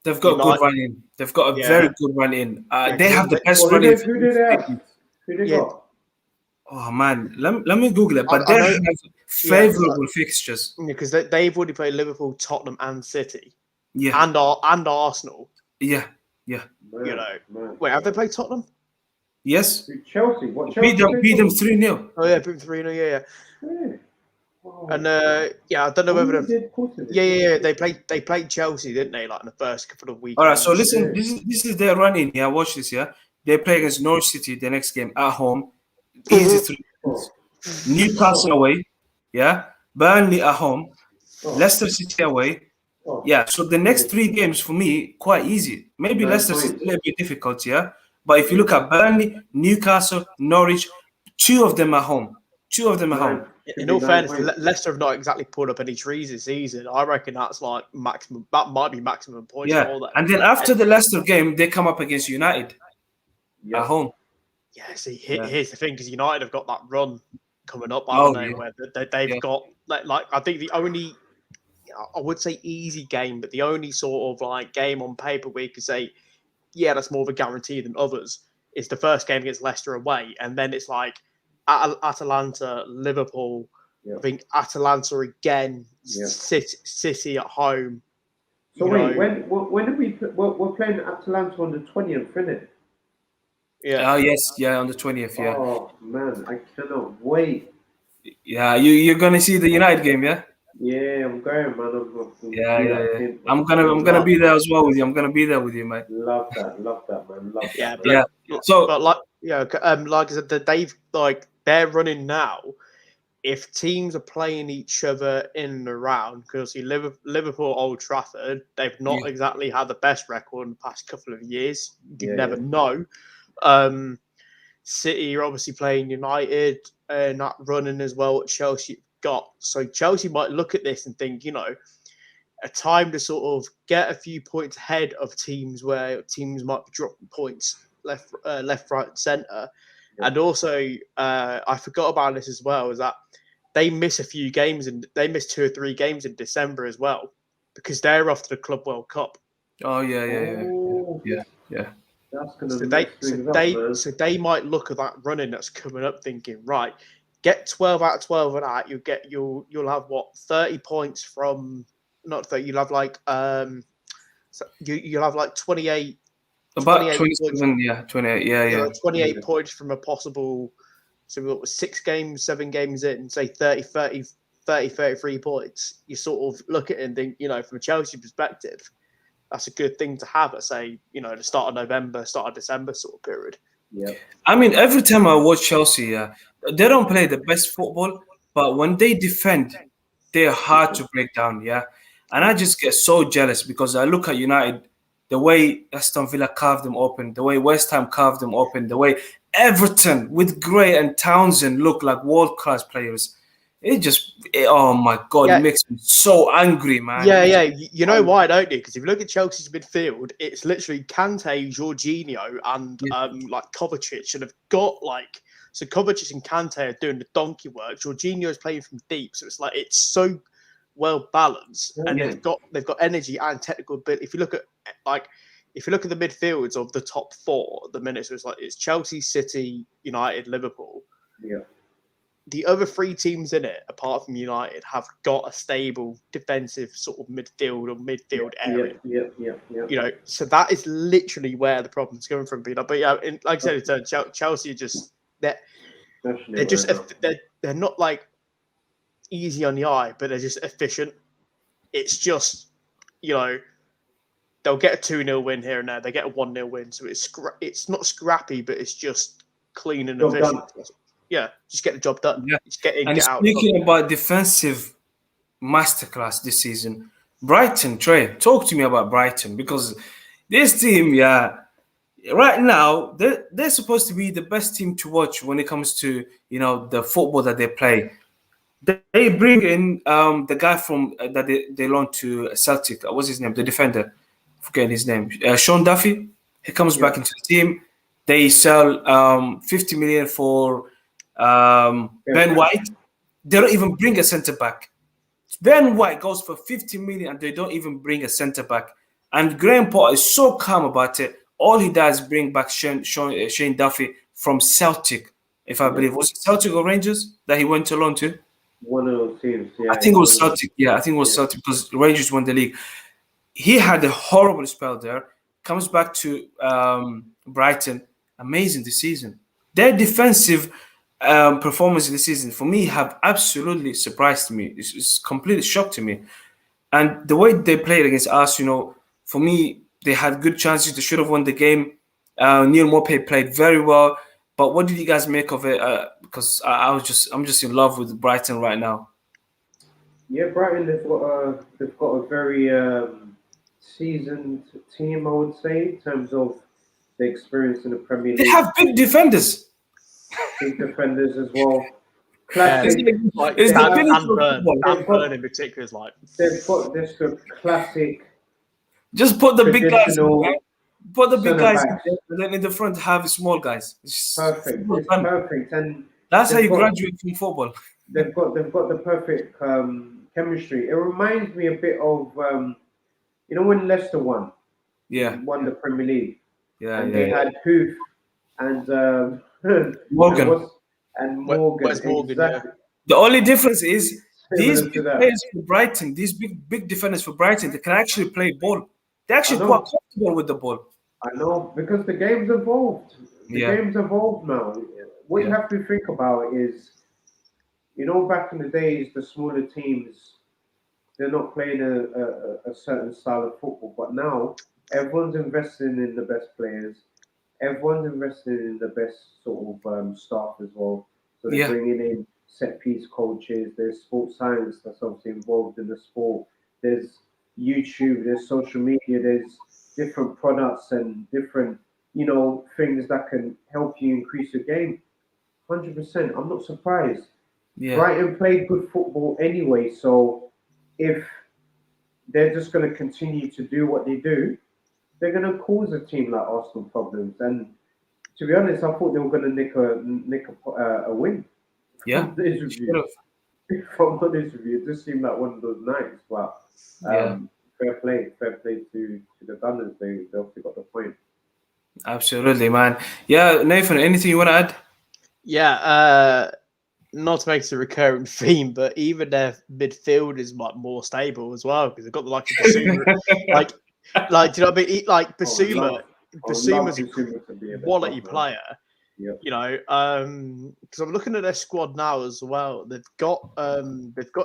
they've got a good run in. They've got a very good run in. They have the best run in. Who did they have? Who they got? Oh man, let me Google it. But they have favourable fixtures. Because they've already played Liverpool, Tottenham, and City. Yeah. And Arsenal. Yeah. You know. Wait, have they played Tottenham? Yes. Chelsea. What Chelsea? Beat them 3-0. Oh yeah, beat them 3-0. Yeah. Oh, and I don't know whether they played Chelsea, didn't they? Like in the first couple of weeks. All right, so listen, this is their run in. Yeah, watch this. Yeah, they play against Norwich City the next game at home. Easy 3 points. Newcastle away. Yeah, Burnley at home. Leicester City away. Yeah, so the next 3 games for me quite easy. Maybe Leicester City a little bit difficult. Yeah, but if you look at Burnley, Newcastle, Norwich, 2 of them at home. 2 of them at home. In all fairness, Leicester have not exactly pulled up any trees this season. I reckon that's like maximum. That might be maximum points. Yeah, and then after the Leicester game, they come up against United at home. Yeah, see, here's the thing, because United have got that run coming up, haven't they? Where they've got like I think the only, I would say easy game, but the only sort of like game on paper where you could say, yeah, that's more of a guarantee than others, is the first game against Leicester away, and then it's like Atalanta, Liverpool. I think Atalanta again, City at home. So wait, when did we're playing Atalanta on the 20th, isn't it? Yeah. Yes. Yeah, on the 20th. Yeah. Oh man, I cannot wait. Yeah, you're gonna see the United game, yeah? Yeah, I'm going, man. Yeah. I'm gonna be there as well with you. I'm gonna be there with you, mate. Love that, man. Love that. Yeah. So, but like I said, they've like they're running now. If teams are playing each other in and around, because Liverpool, Old Trafford, they've not exactly had the best record in the past couple of years. You never know. City, you're obviously playing United and not running as well at Chelsea got. So Chelsea might look at this and think, you know, a time to sort of get a few points ahead of teams where teams might be dropping points left, right, and centre. Yeah. And also, I forgot about this as well, is that they miss a few games and they miss 2 or 3 games in December as well, because they're off to the Club World Cup. Oh yeah. That's gonna So mess things up, man. they might look at that running that's coming up, thinking, right, get 12 out of 12 of that, you'll have what 30 points from not 30, you'll have like so you'll have like 28, About 28 points, 27, yeah, 28, yeah, you know, yeah. 28 Yeah. points from a possible, so what was 6 games, 7 games in, say 33 points. You sort of look at it and think, you know, from a Chelsea perspective, that's a good thing to have at, say, you know, the start of November, start of December sort of period. Yeah. I mean, every time I watch Chelsea, yeah, they don't play the best football, but when they defend, they're hard to break down, yeah. And I just get so jealous because I look at United, the way Aston Villa carved them open, the way West Ham carved them open, the way Everton with Gray and Townsend look like world class players. Oh my God, it Yeah, makes me so angry, man. It yeah, makes yeah. me You so know angry. why, don't you? Because if you look at Chelsea's midfield, it's literally Kante, Jorginho, and Yeah, like Kovacic, and have got like so Kovacic and Kante are doing the donkey work. Jorginho is playing from deep, so it's like it's so well balanced, and yeah. they've got energy and technical ability. Like if you look at the midfields of the top four at the minute, so it's Chelsea, City, United, Liverpool. Yeah. The other three teams in it, apart from United, have got a stable defensive sort of midfield or Yeah. midfield Yeah. area. Yeah. Yeah. Yeah. So that is literally where the problem's coming from. But yeah, like I said, Okay. Chelsea are just they're Especially they're right just now. they're not like easy on the eye, but they're just efficient. It's just you know they'll get a 2-0 win here and there. They get a 1-0 win, so it's not scrappy, but it's just clean and Job efficient. done. Yeah, just get the job done. Yeah. Just get in, And get out. speaking about defensive masterclass this season, Brighton, Trey, talk to me about Brighton because this team, yeah, right now they're supposed to be the best team to watch when it comes to the football that they play. They bring in the guy from that they loaned to Celtic. What's his name? The defender. Forget his name. Sean Duffy. He comes Yeah. back into the team. They sell 50 million for Yeah. Ben White. They don't even bring a centre back. Ben White goes for 50 million and they don't even bring a centre back. And Graham Potter is so calm about it. All he does is bring back Shane Duffy from Celtic, if I Yeah. believe. Was it Celtic or Rangers that he went to loan to? One of those teams. I Yeah. think it was One of Celtic. Yeah, I think it was yeah. Celtic because Rangers won the league. He had a horrible spell there. Comes back to Brighton. Amazing this season. Their defensive performance this season, for me, have absolutely surprised me. It's completely shocked to me. And the way they played against us, for me, they had good chances. They should have won the game. Neil Maupay played very well. But what did you guys make of it? Because I'm just in love with Brighton right now. Yeah, Brighton. They've got a very seasoned team, I would say, in terms of the experience in the Premier They League. have big defenders. Big defenders as well. Yeah, It's, Classic. like it's the Class. pinnacle Dan of Burn. football. Dan They've got. Burn in particular is like They've got this classic Just put the big guys in, man. traditional Put the big centre guys in backs. there, and then in the front have small guys. Perfect. Football It's done. perfect, and That's how they've you got graduate from football. they've got the perfect chemistry. It reminds me a bit of when Leicester Yeah, won the Premier League, yeah, and yeah, they yeah. had Hoof and and Morgan. what's and Morgan Where's Morgan? Yeah, exactly The only difference is these similar to big that. players for Brighton, these big defenders for Brighton, they can actually play ball. They're I actually quite know, comfortable with the ball. I know, because the game's evolved. The Yeah, game's evolved now. What you yeah, have to think about is, back in the days, the smaller teams, they're not playing a certain style of football. But now everyone's investing in the best players. Everyone's investing in the best sort of staff as well. So they're yeah, bringing in set piece coaches. There's sports science that's obviously involved in the sport. There's YouTube. There's social media. There's different products and different things that can help you increase your game. 100%. I'm not surprised. yeah, Brighton played good football anyway, so if they're just going to continue to do what they do, they're going to cause a team like Arsenal problems. And to be honest, I thought they were going to nick a win. If yeah. I'm honest with Should you, have. if I'm honest with you, it just seemed like one of those nights. But Yeah. fair play to the Gunners. They obviously got the point. Absolutely, man. Yeah, Nathan, anything you want to add? Yeah, not to make it a recurring theme, but even their midfield is like more stable as well because they've got the likes of Basuma, like, do you know what I mean? Like I would love Basuma's a Bissouma to be at the quality top, man. player. Yep. You know, because I'm looking at their squad now as well. They've got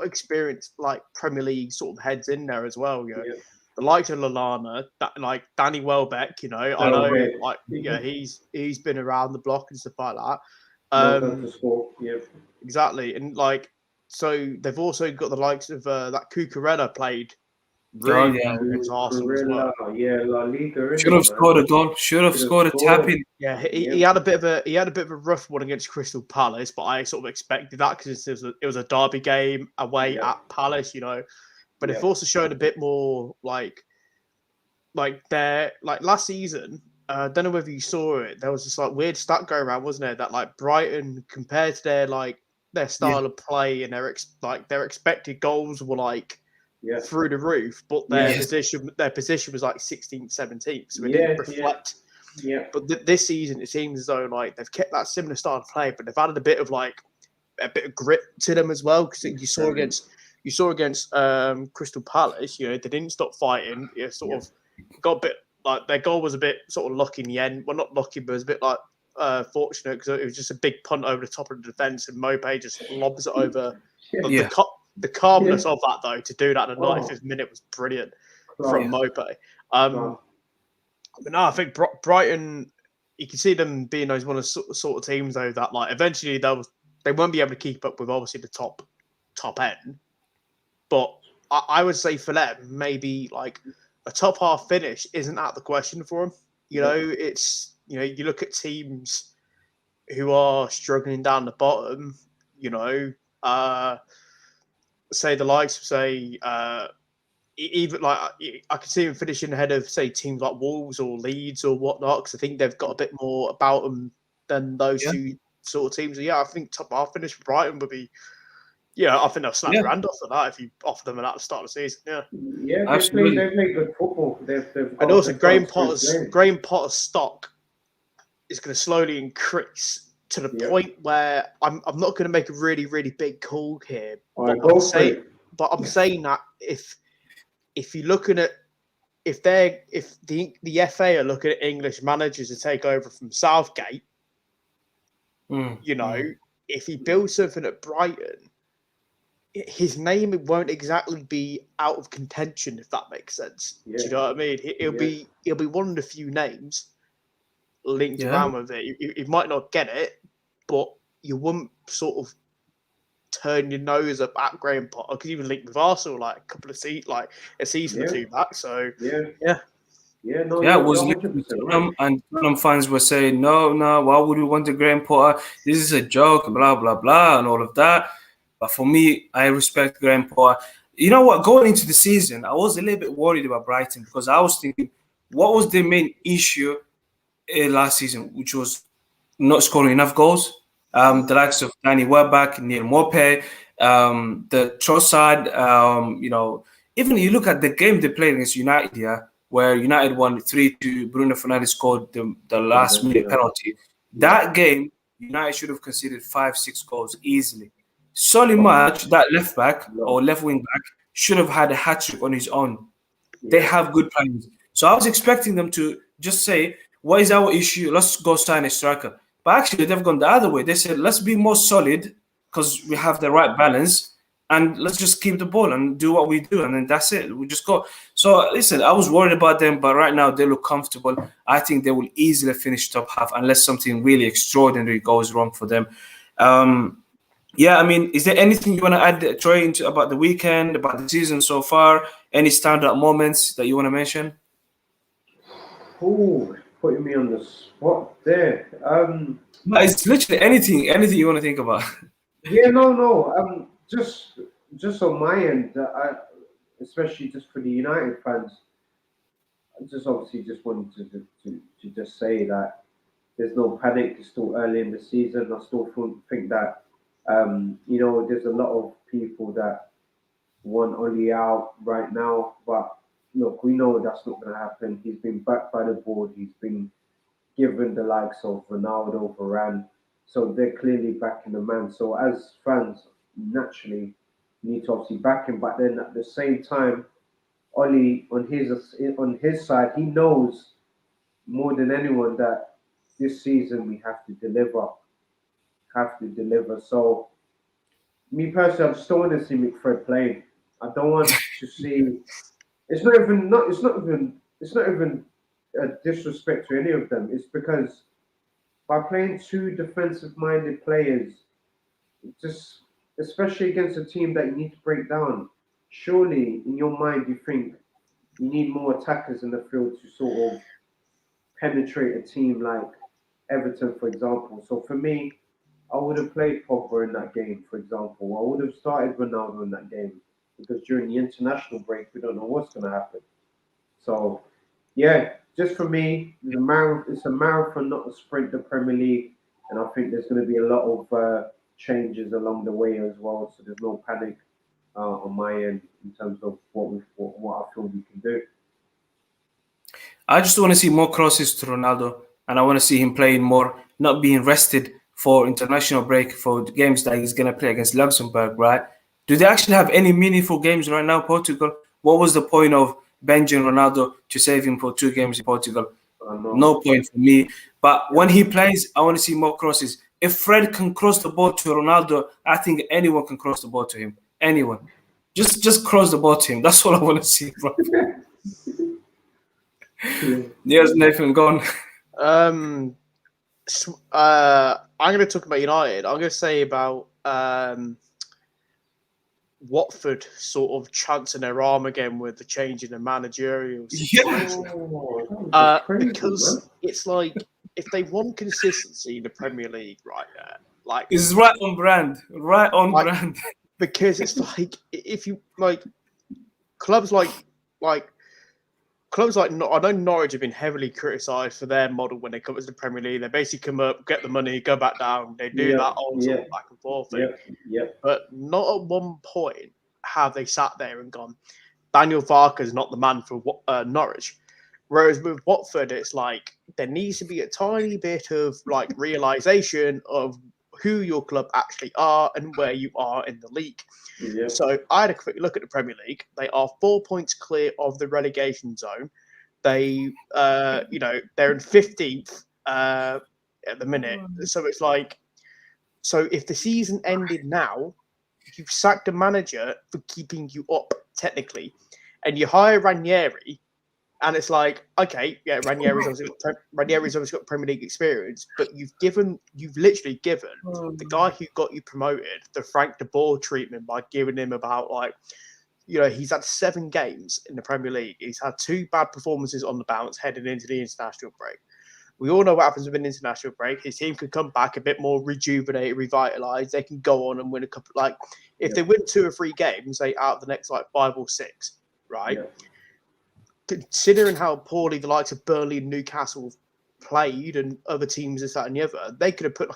experience like Premier League sort of heads in there as well. You know, Yep. the likes of Lallana, that like Danny Welbeck. You know, I Well, know okay. like yeah, he's been around the block and stuff like that. Knows how to Um, score. Yep. exactly, and like so they've also got the likes of that Cucurella played Oh, really yeah. well against Arsenal as Kurilla, well. yeah, La Liga, Should isn't have it, man? scored a goal. Should have Should have scored a tap scored. in. Yeah, he Yep. had a bit of a rough one against Crystal Palace, but I sort of expected that because it was a derby game away Yeah. at Palace, you know. But they've Yeah. also shown a bit more their like last season. I don't know whether you saw it. There was this like weird stat going around, wasn't there? That like Brighton compared to their Yeah. style of play and their expected goals were like Yeah. through the roof, but Yes. their position was like 16th, 17th, so it Yeah. didn't Yeah. reflect. Yeah. But this season, it seems as though like they've kept that similar style of play, but they've added a bit of grit to them as well. Because you saw against Crystal Palace, you know, they didn't stop fighting. You know, sort of got a bit like their goal was a bit sort of lucky in the end. Well, not lucky, but it was a bit like fortunate because it was just a big punt over the top of the defense, and Mopé just lobs it over. But Yeah. the calmness of that though to do that in the Oh. 95th minute was brilliant Class. from Mopé. Class. But no, I think Brighton, you can see them being those one of the sort of teams though that like eventually they won't be able to keep up with obviously the top end. But I would say for them maybe like a top half finish isn't out of the question for them. You know, it's you look at teams who are struggling down the bottom. You know, say the likes of even like I could see them finishing ahead of say teams like Wolves or Leeds or whatnot because I think they've got a bit more about them than those Yeah. two sort of teams. So, yeah, I think top half finish for Brighton would be. Yeah, I think they'll slap Yeah. your hand off for that if you offer them at the start of the season. Yeah, Yeah, Absolutely. they play good football. They've and got also the front three players. Graham Potter's stock is going to slowly increase to the point where I'm not going to make a really big call here, All but right, go for it. I'm saying that if you're looking at if the FA are looking at English managers to take over from Southgate, you know, if he builds something at Brighton, his name won't exactly be out of contention, if that makes sense. Do you know what I mean? He'll be one of the few names linked Yeah. around with it. You might not get it, but you wouldn't sort of turn your nose up at Graham Potter because even linked with Arsenal like a season or two back. So Yeah, no, Yeah, it was you're literally 100% right. Tottenham, and Tottenham fans were saying, no, why would we want the Graham Potter? This is a joke, blah, blah, blah, and all of that. But for me, I respect Graham Potter. You know what? Going into the season, I was a little bit worried about Brighton because I was thinking, what was the main issue last season, which was not scoring enough goals? The likes of Danny Welbeck, Neil Maupay, the Trossard, even you look at the game they played against United here, where United won 3-2, Bruno Fernandes scored the last minute penalty. That game, United should have conceded 5-6 goals easily. Solly March, that left back or left wing back, should have had a hat trick on his own. They have good players. So I was expecting them to just say, what is our issue? Let's go sign a striker. But actually, they've gone the other way. They said, let's be more solid because we have the right balance and let's just keep the ball and do what we do. And then that's it. We just go. So listen, I was worried about them, but right now they look comfortable. I think they will easily finish top half unless something really extraordinary goes wrong for them. Yeah, I mean, is there anything you want to add, Troy, about the weekend, about the season so far? Any standout moments that you want to mention? Oh, putting me on the spot there. No, it's literally anything you want to think about. Yeah, no. Just on my end, especially just for the United fans, I just obviously just wanted to just say that there's no panic. It's still early in the season. I still think that there's a lot of people that want Oli out right now, but look, we know that's not going to happen. He's been backed by the board. He's been given the likes of Ronaldo, Varane. So they're clearly backing the man. So as fans, naturally, you need to obviously back him. But then at the same time, Ollie on his side, he knows more than anyone that this season we have to deliver, have to deliver. So me personally, I just don't want to see McFred playing. I don't want to see. It's not even a disrespect to any of them. It's because by playing two defensive-minded players, just especially against a team that you need to break down, surely in your mind you think you need more attackers in the field to sort of penetrate a team like Everton, for example. So for me, I would have played Pogba in that game, for example. I would have started Ronaldo in that game because during the international break, we don't know what's going to happen. So, yeah, just for me, it's a marathon, not a sprint, the Premier League. And I think there's going to be a lot of changes along the way as well. So there's no panic on my end in terms of what I feel we can do. I just want to see more crosses to Ronaldo, and I want to see him playing more, not being rested for international break for the games that he's going to play against Luxembourg, right? Do they actually have any meaningful games right now, Portugal? What was the point of benching Ronaldo to save him for 2 games in Portugal? No point for me. But when he plays, I want to see more crosses. If Fred can cross the ball to Ronaldo, I think anyone can cross the ball to him. Anyone. Just cross the ball to him. That's all I want to see, bro. Yes, Nathan, go on. I'm going to talk about United. I'm going to say about Watford sort of chancing their arm again with the change in the managerial situation. Because it's like if they want consistency in the Premier League right there, like it's right on brand. Right on brand. Because it's like if you like clubs like I know Norwich have been heavily criticised for their model when they come to the Premier League. They basically come up, get the money, go back down. They do that all sort of back and forth thing. But not at one point have they sat there and gone, Daniel Farke's not the man for Norwich. Whereas with Watford, it's like there needs to be a tiny bit of like realisation of who your club actually are and where you are in the league. Yeah. So I had a quick look at the Premier League. They are 4 points clear of the relegation zone. They, they're in 15th at the minute. So it's like, so if the season ended now, you've sacked a manager for keeping you up technically, and you hire Ranieri. And it's like, okay, yeah, Ranieri's obviously got Premier League experience, but you've literally given the guy who got you promoted the Frank de Boer treatment by giving him about he's had 7 games in the Premier League. He's had 2 bad performances on the bounce heading into the international break. We all know what happens with an international break. His team could come back a bit more rejuvenated, revitalized. They can go on and win a couple. If they win 2 or 3 games, they out of the next 5 or 6, right? Yeah. Considering how poorly the likes of Burnley and Newcastle played and other teams, this, that, and the other, they could have put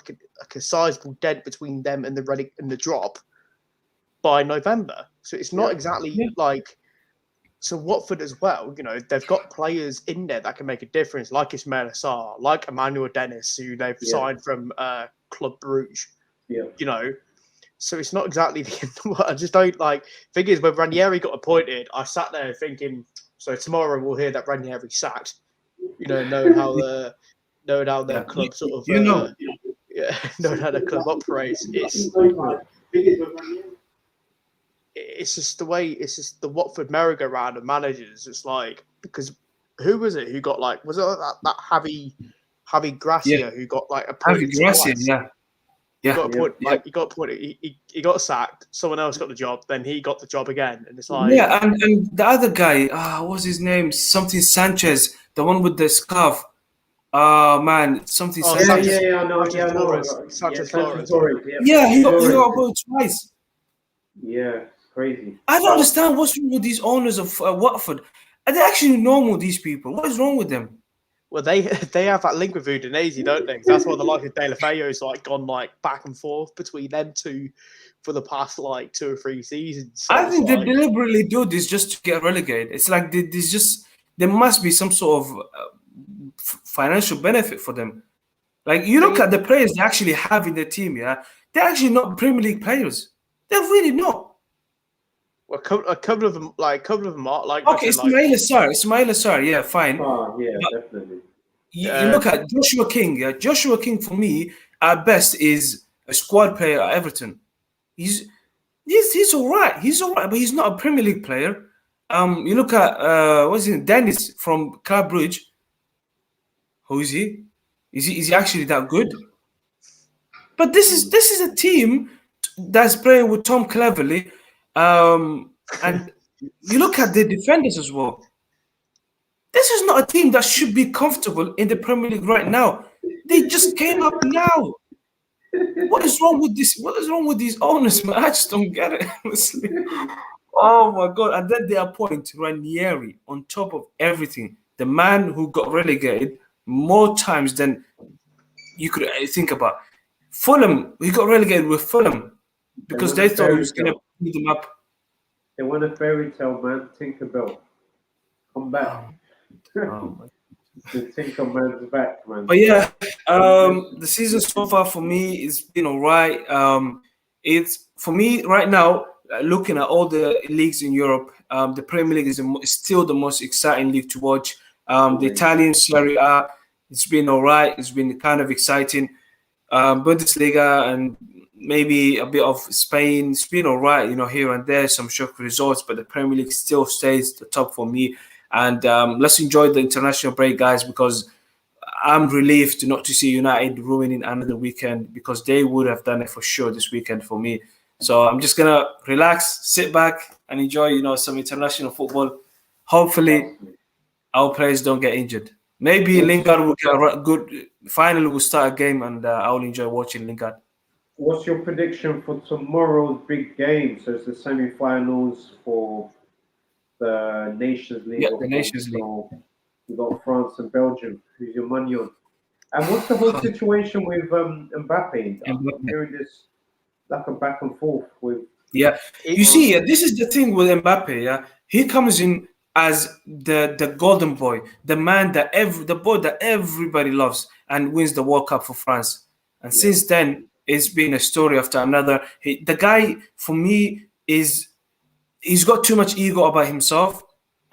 a sizable dent between them and the drop by November. So it's not exactly like. So Watford as well, they've got players in there that can make a difference, like Ismail Assar, like Emmanuel Dennis, who they've signed from Club Brugge. Yeah. So it's not exactly the end. I just don't like. Thing is, when Ranieri got appointed, I sat there thinking. So tomorrow we'll hear that Ranieri sacked. Knowing how the club sort of knowing how the club operates. It's just the way. It's just the Watford merry-go-round of managers. It's like because who was it who got was it that Javi Gracia who got appointed Javi Gracia, twice? He got appointed. He got sacked. Someone else got the job. Then he got the job again, and it's like and the other guy, what's his name? Something Sanchez, the one with the scarf. Man, something. Sanchez. I know. Sanchez Flores. Yeah, he got appointed twice. Yeah, crazy. I don't understand what's wrong with these owners of Watford. Are they actually normal? These people, what is wrong with them? Well, they have that link with Udinese, don't they? That's why the likes of De La Feo's gone back and forth between them two for the past 2 or 3 seasons. So I think they deliberately do this just to get relegated. It's like there must be some sort of financial benefit for them. Like, you look Thing at the players they actually have in the team, yeah, they're actually not Premier League players. They're really not. a couple of them, are like I Okay, said, like Ismail Assar, yeah, fine. Ah, yeah, But definitely. you look at Joshua King, yeah. Joshua King for me at best is a squad player at Everton. He's he's all right. He's all right, but he's not a Premier League player. You look at what's his name? Dennis from Club Brugge. Who is he? Is he actually that good? But this is a team that's playing with Tom Cleverley, and you look at the defenders as well. This is not a team that should be comfortable in the Premier League right now. They just came up now. What is wrong with this? What is wrong with these owners, man? I just don't get it, honestly. Oh my god! And then they appoint Ranieri on top of everything. The man who got relegated more times than you could think about. Fulham, he got relegated with Fulham They because want they a thought he fairy was going to tale. beat them up. They want a fairy tale, man. Tinkerbell, come back. Oh my. The Tinkerman's back, man. But yeah, the season so far for me is been all right. It's for me right now. Looking at all the leagues in Europe, the Premier League is still the most exciting league to watch. The Always. Italian Serie A, it's been all right. It's been kind of exciting. Bundesliga and maybe a bit of Spain. It's been all right, here and there, some shock results, but the Premier League still stays the top for me. And let's enjoy the international break, guys, because I'm relieved not to see United ruining another weekend because they would have done it for sure this weekend for me. So I'm just gonna relax, sit back, and enjoy, some international football. Hopefully, our players don't get injured. Maybe Lingard will get a good. Finally, we'll start a game, and I'll enjoy watching Lingard. What's your prediction for tomorrow's big game? So it's the semi-finals for the Nations Yeah, League, the of course. Nations League. So you got France and Belgium. Who's your money on? And what's the whole situation with Mbappe? I'm Mbappe. hearing this like a back and forth with. Yeah, you it's see, this is the thing with Mbappe. Yeah, he comes in as the golden boy, the man the boy that everybody loves, and wins the World Cup for France. And Yeah, since then, it's been a story after another. The guy, for me, he's got too much ego about himself,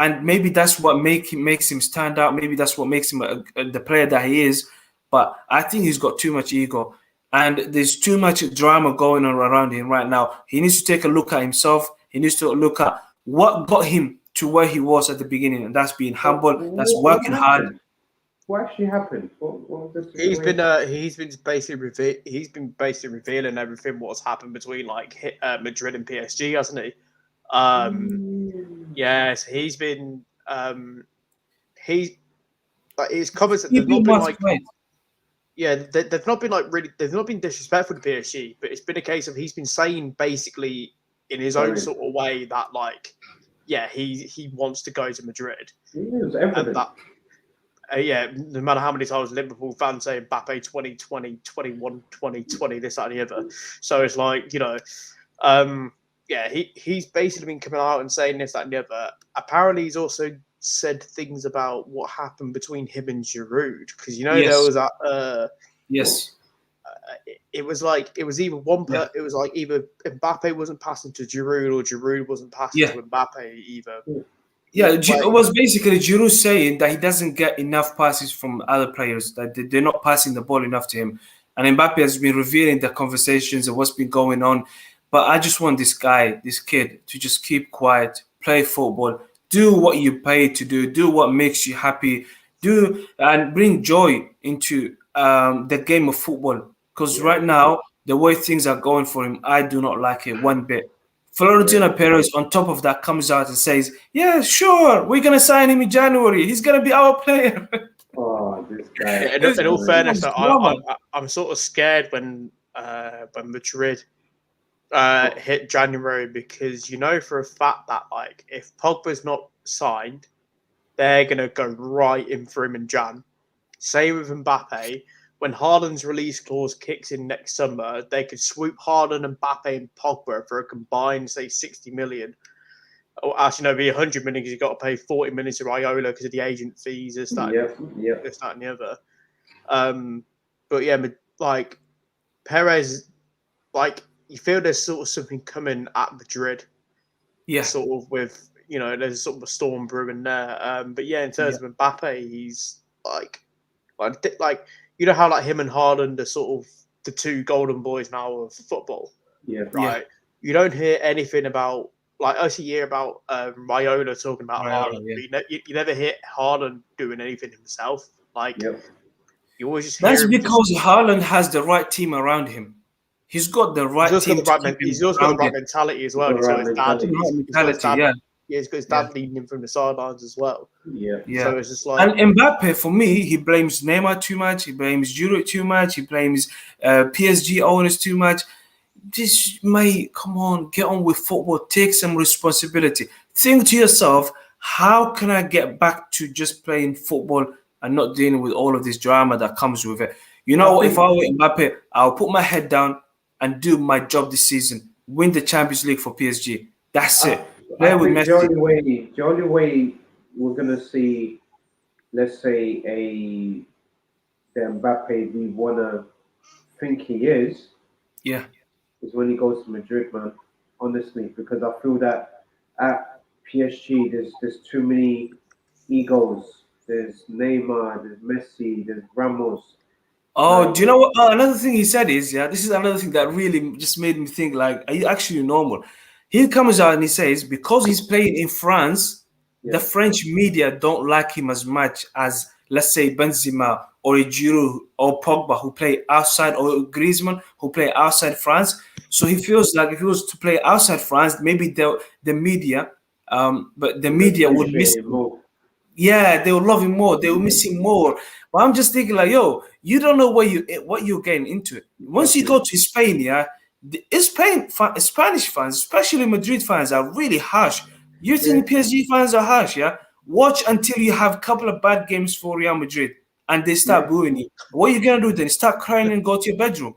and maybe that's what makes him stand out. Maybe that's what makes him the player that he is. But I think he's got too much ego, and there's too much drama going on around him right now. He needs to take a look at himself. He needs to look at what got him to where he was at the beginning, and that's being but humble. That's what working hard. happened? What actually happened? What was the he's been situation? he's been basically revealing everything what's happened between Madrid and PSG, hasn't he? Yes, he's been he's like his comments that they've People not been must like wait. they've not been they've not been disrespectful to PSG, but it's been a case of he's been saying basically in his own Sorry. sort of way that he wants to go to Madrid, It was and evident. that no matter how many times Liverpool fans say Mbappe 2020, 21, 2020, this, that, and the other. So it's he's basically been coming out and saying this, that, and the other. Apparently, he's also said things about what happened between him and Giroud, because there Yes, was that. yes, It was either yeah, it was like either Mbappe wasn't passing to Giroud or Giroud wasn't passing yeah. to Mbappe either. Yeah, Like, it was basically Giroud saying that he doesn't get enough passes from other players, that they're not passing the ball enough to him. And Mbappe has been revealing the conversations and what's been going on. But I just want this kid, to just keep quiet, play football, do what you paid to do what makes you happy, do and bring joy into the game of football. Because Yeah, right now, the way things are going for him, I do not like it one bit. yeah. Florentino Perez, on top of that, comes out and says, "Yeah, sure, we're gonna sign him in January. He's gonna be our player." Oh, this guy. It's in all too fairness, much drama. I'm sort of scared when Madrid hit January, because for a fact that if Pogba's not signed, they're gonna go right in for him in Jan. Same with Mbappe. When Haaland's release clause kicks in next summer, they could swoop Haaland, Mbappe, and Pogba for a combined, say, 60 million. Or actually, no, it'd be 100 million because you've got to pay 40 million to Raiola because of the agent fees, this, that, this, that, and the other. But yeah, like Perez, like you feel there's sort of something coming at Madrid. Yeah. Sort of with, there's sort of a storm brewing there. But yeah, in terms of Mbappe, he's like how like him and Haaland are sort of the two golden boys now of football. Yeah. Right. Yeah. You don't hear anything about, like, I see hear about Raiola talking about Haaland. Yeah. You never hear Haaland doing anything himself. Like, you always just hear That's him because Haaland has the right team around him. He's got the right team. He's also got the right mentality as well. So his dad, he's got his dad leading him from the sidelines as well. Yeah. So it's just like. And Mbappe, for me, he blames Neymar too much. He blames Giroud too much. He blames PSG owners too much. Just, mate, come on, get on with football. Take some responsibility. Think to yourself, how can I get back to just playing football and not dealing with all of this drama that comes with it? You know, if I were Mbappe, I'll put my head down and do my job this season. Win the Champions League for PSG. That's it. Play with Messi. The only way we're going to see, let's say, the Mbappe we want to think he is, is when he goes to Madrid, man. Honestly, because I feel that at PSG, there's too many egos. There's Neymar, there's Messi, there's Ramos. Oh, do you know what? Another thing he said is, this is another thing that really just made me think, like, are you actually normal? He comes out and he says, because he's playing in France, the French media don't like him as much as, let's say, Benzema or Giroud or Pogba, who play outside, or Griezmann, who play outside France. So he feels like if he was to play outside France, maybe the media, but the media would miss him. Yeah, they will love him more. They will miss him more. But I'm just thinking, like, yo, you don't know what you're getting into. Once you go to Spain, Spanish fans, especially Madrid fans, are really harsh. You think PSG fans are harsh, Watch until you have a couple of bad games for Real Madrid and they start booing you. What are you gonna do then? Start crying and go to your bedroom?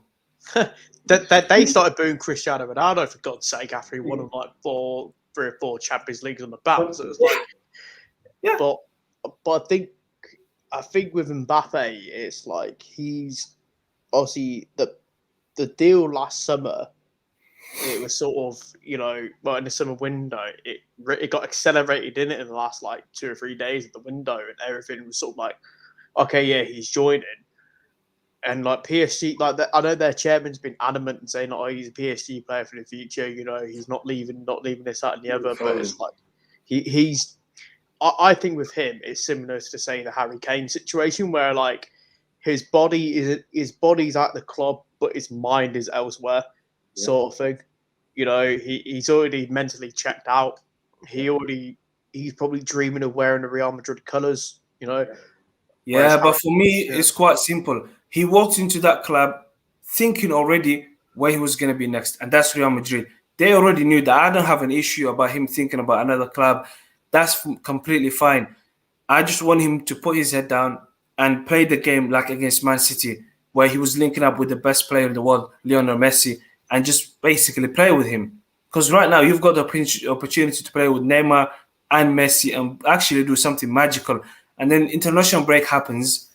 They started booing Cristiano Ronaldo, for God's sake, after he won like 3 or 4 Champions Leagues on the bounce. So it was like, but I think with Mbappe, it's like he's obviously the deal last summer. It was sort of, in the summer window, it got accelerated in the last like 2 or 3 days of the window, and everything was sort of like, okay, yeah, he's joining. And like PSG, like I know their chairman's been adamant and saying, oh, he's a PSG player for the future. He's not leaving this, that, and the other. But it's like he's. I think with him, it's similar to say the Harry Kane situation, where like his body's at the club, but his mind is elsewhere, sort of thing. He's already mentally checked out. He's probably dreaming of wearing the Real Madrid colours. Yeah, but for me, it's quite simple. He walked into that club thinking already where he was going to be next, and that's Real Madrid. They already knew that. I don't have an issue about him thinking about another club. That's completely fine. I just want him to put his head down and play the game like against Man City, where he was linking up with the best player in the world, Lionel Messi, and just basically play with him. Because right now, you've got the opportunity to play with Neymar and Messi and actually do something magical. And then international break happens.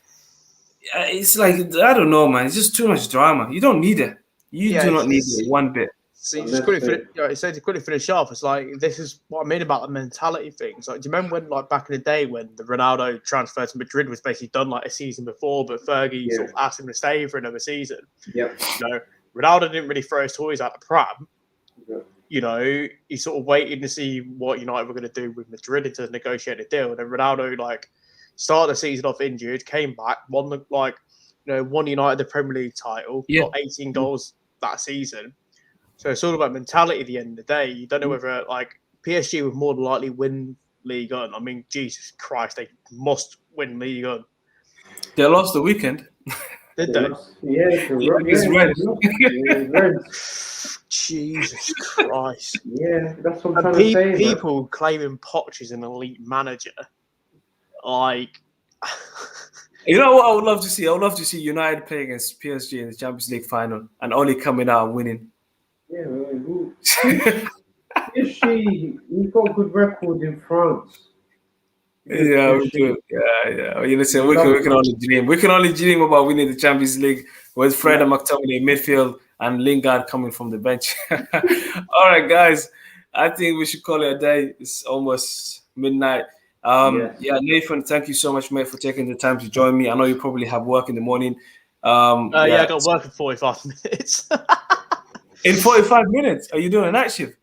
It's like, I don't know, man. It's just too much drama. You don't need it. You do not need it one bit. So you just quickly finish off. It's like, this is what I mean about the mentality thing. So, do you remember when, like, back in the day when the Ronaldo transfer to Madrid was basically done like a season before, but Fergie sort of asked him to stay for another season? Yeah. Ronaldo didn't really throw his toys out the pram. Yeah. He sort of waited to see what United were going to do with Madrid in terms of negotiating a deal. And then Ronaldo, like, started the season off injured, came back, won United the Premier League title, got 18 goals that season. So it's all about mentality at the end of the day. You don't know whether, like, PSG would more than likely win League One. I mean, Jesus Christ, they must win League One. They lost the weekend. Did they? Jesus Christ. Yeah, that's what I'm trying to say. People claiming Poch is an elite manager. Like, you know what I would love to see? I would love to see United play against PSG in the Champions League final and only coming out and winning. Yeah, Is she? We've got a good record in France. Good Yeah, we fishing. do. Yeah. You listen, We love we can only dream. We can only dream about winning the Champions League with Fred and McTominay in midfield and Lingard coming from the bench. All right, guys. I think we should call it a day. It's almost midnight. Yes. Yeah, Nathan, thank you so much, mate, for taking the time to join me. I know you probably have work in the morning. Yeah, I Yeah, got work in 45 minutes. in 45 minutes, are you doing a night shift?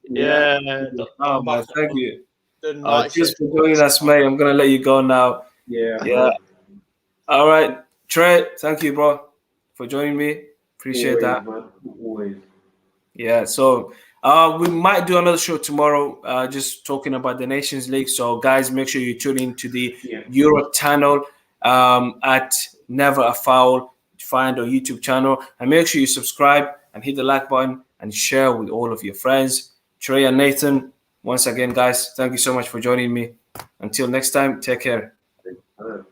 Yeah. Yeah, Oh, I'm man, off thank on you. the night Cheers shift. for joining us, mate. I'm gonna let you go now. Yeah, Yeah. man. All right, Trey. Thank you, bro, for joining me. Appreciate Always, that. man. Always. Yeah. So, we might do another show tomorrow, just talking about the Nations League. So, guys, make sure you tune in to the Yeah. Euro channel at Never a Foul. Find our YouTube channel and make sure you subscribe and hit the like button and share with all of your friends. Trey and Nathan, once again, guys, thank you so much for joining me. Until next time, take care.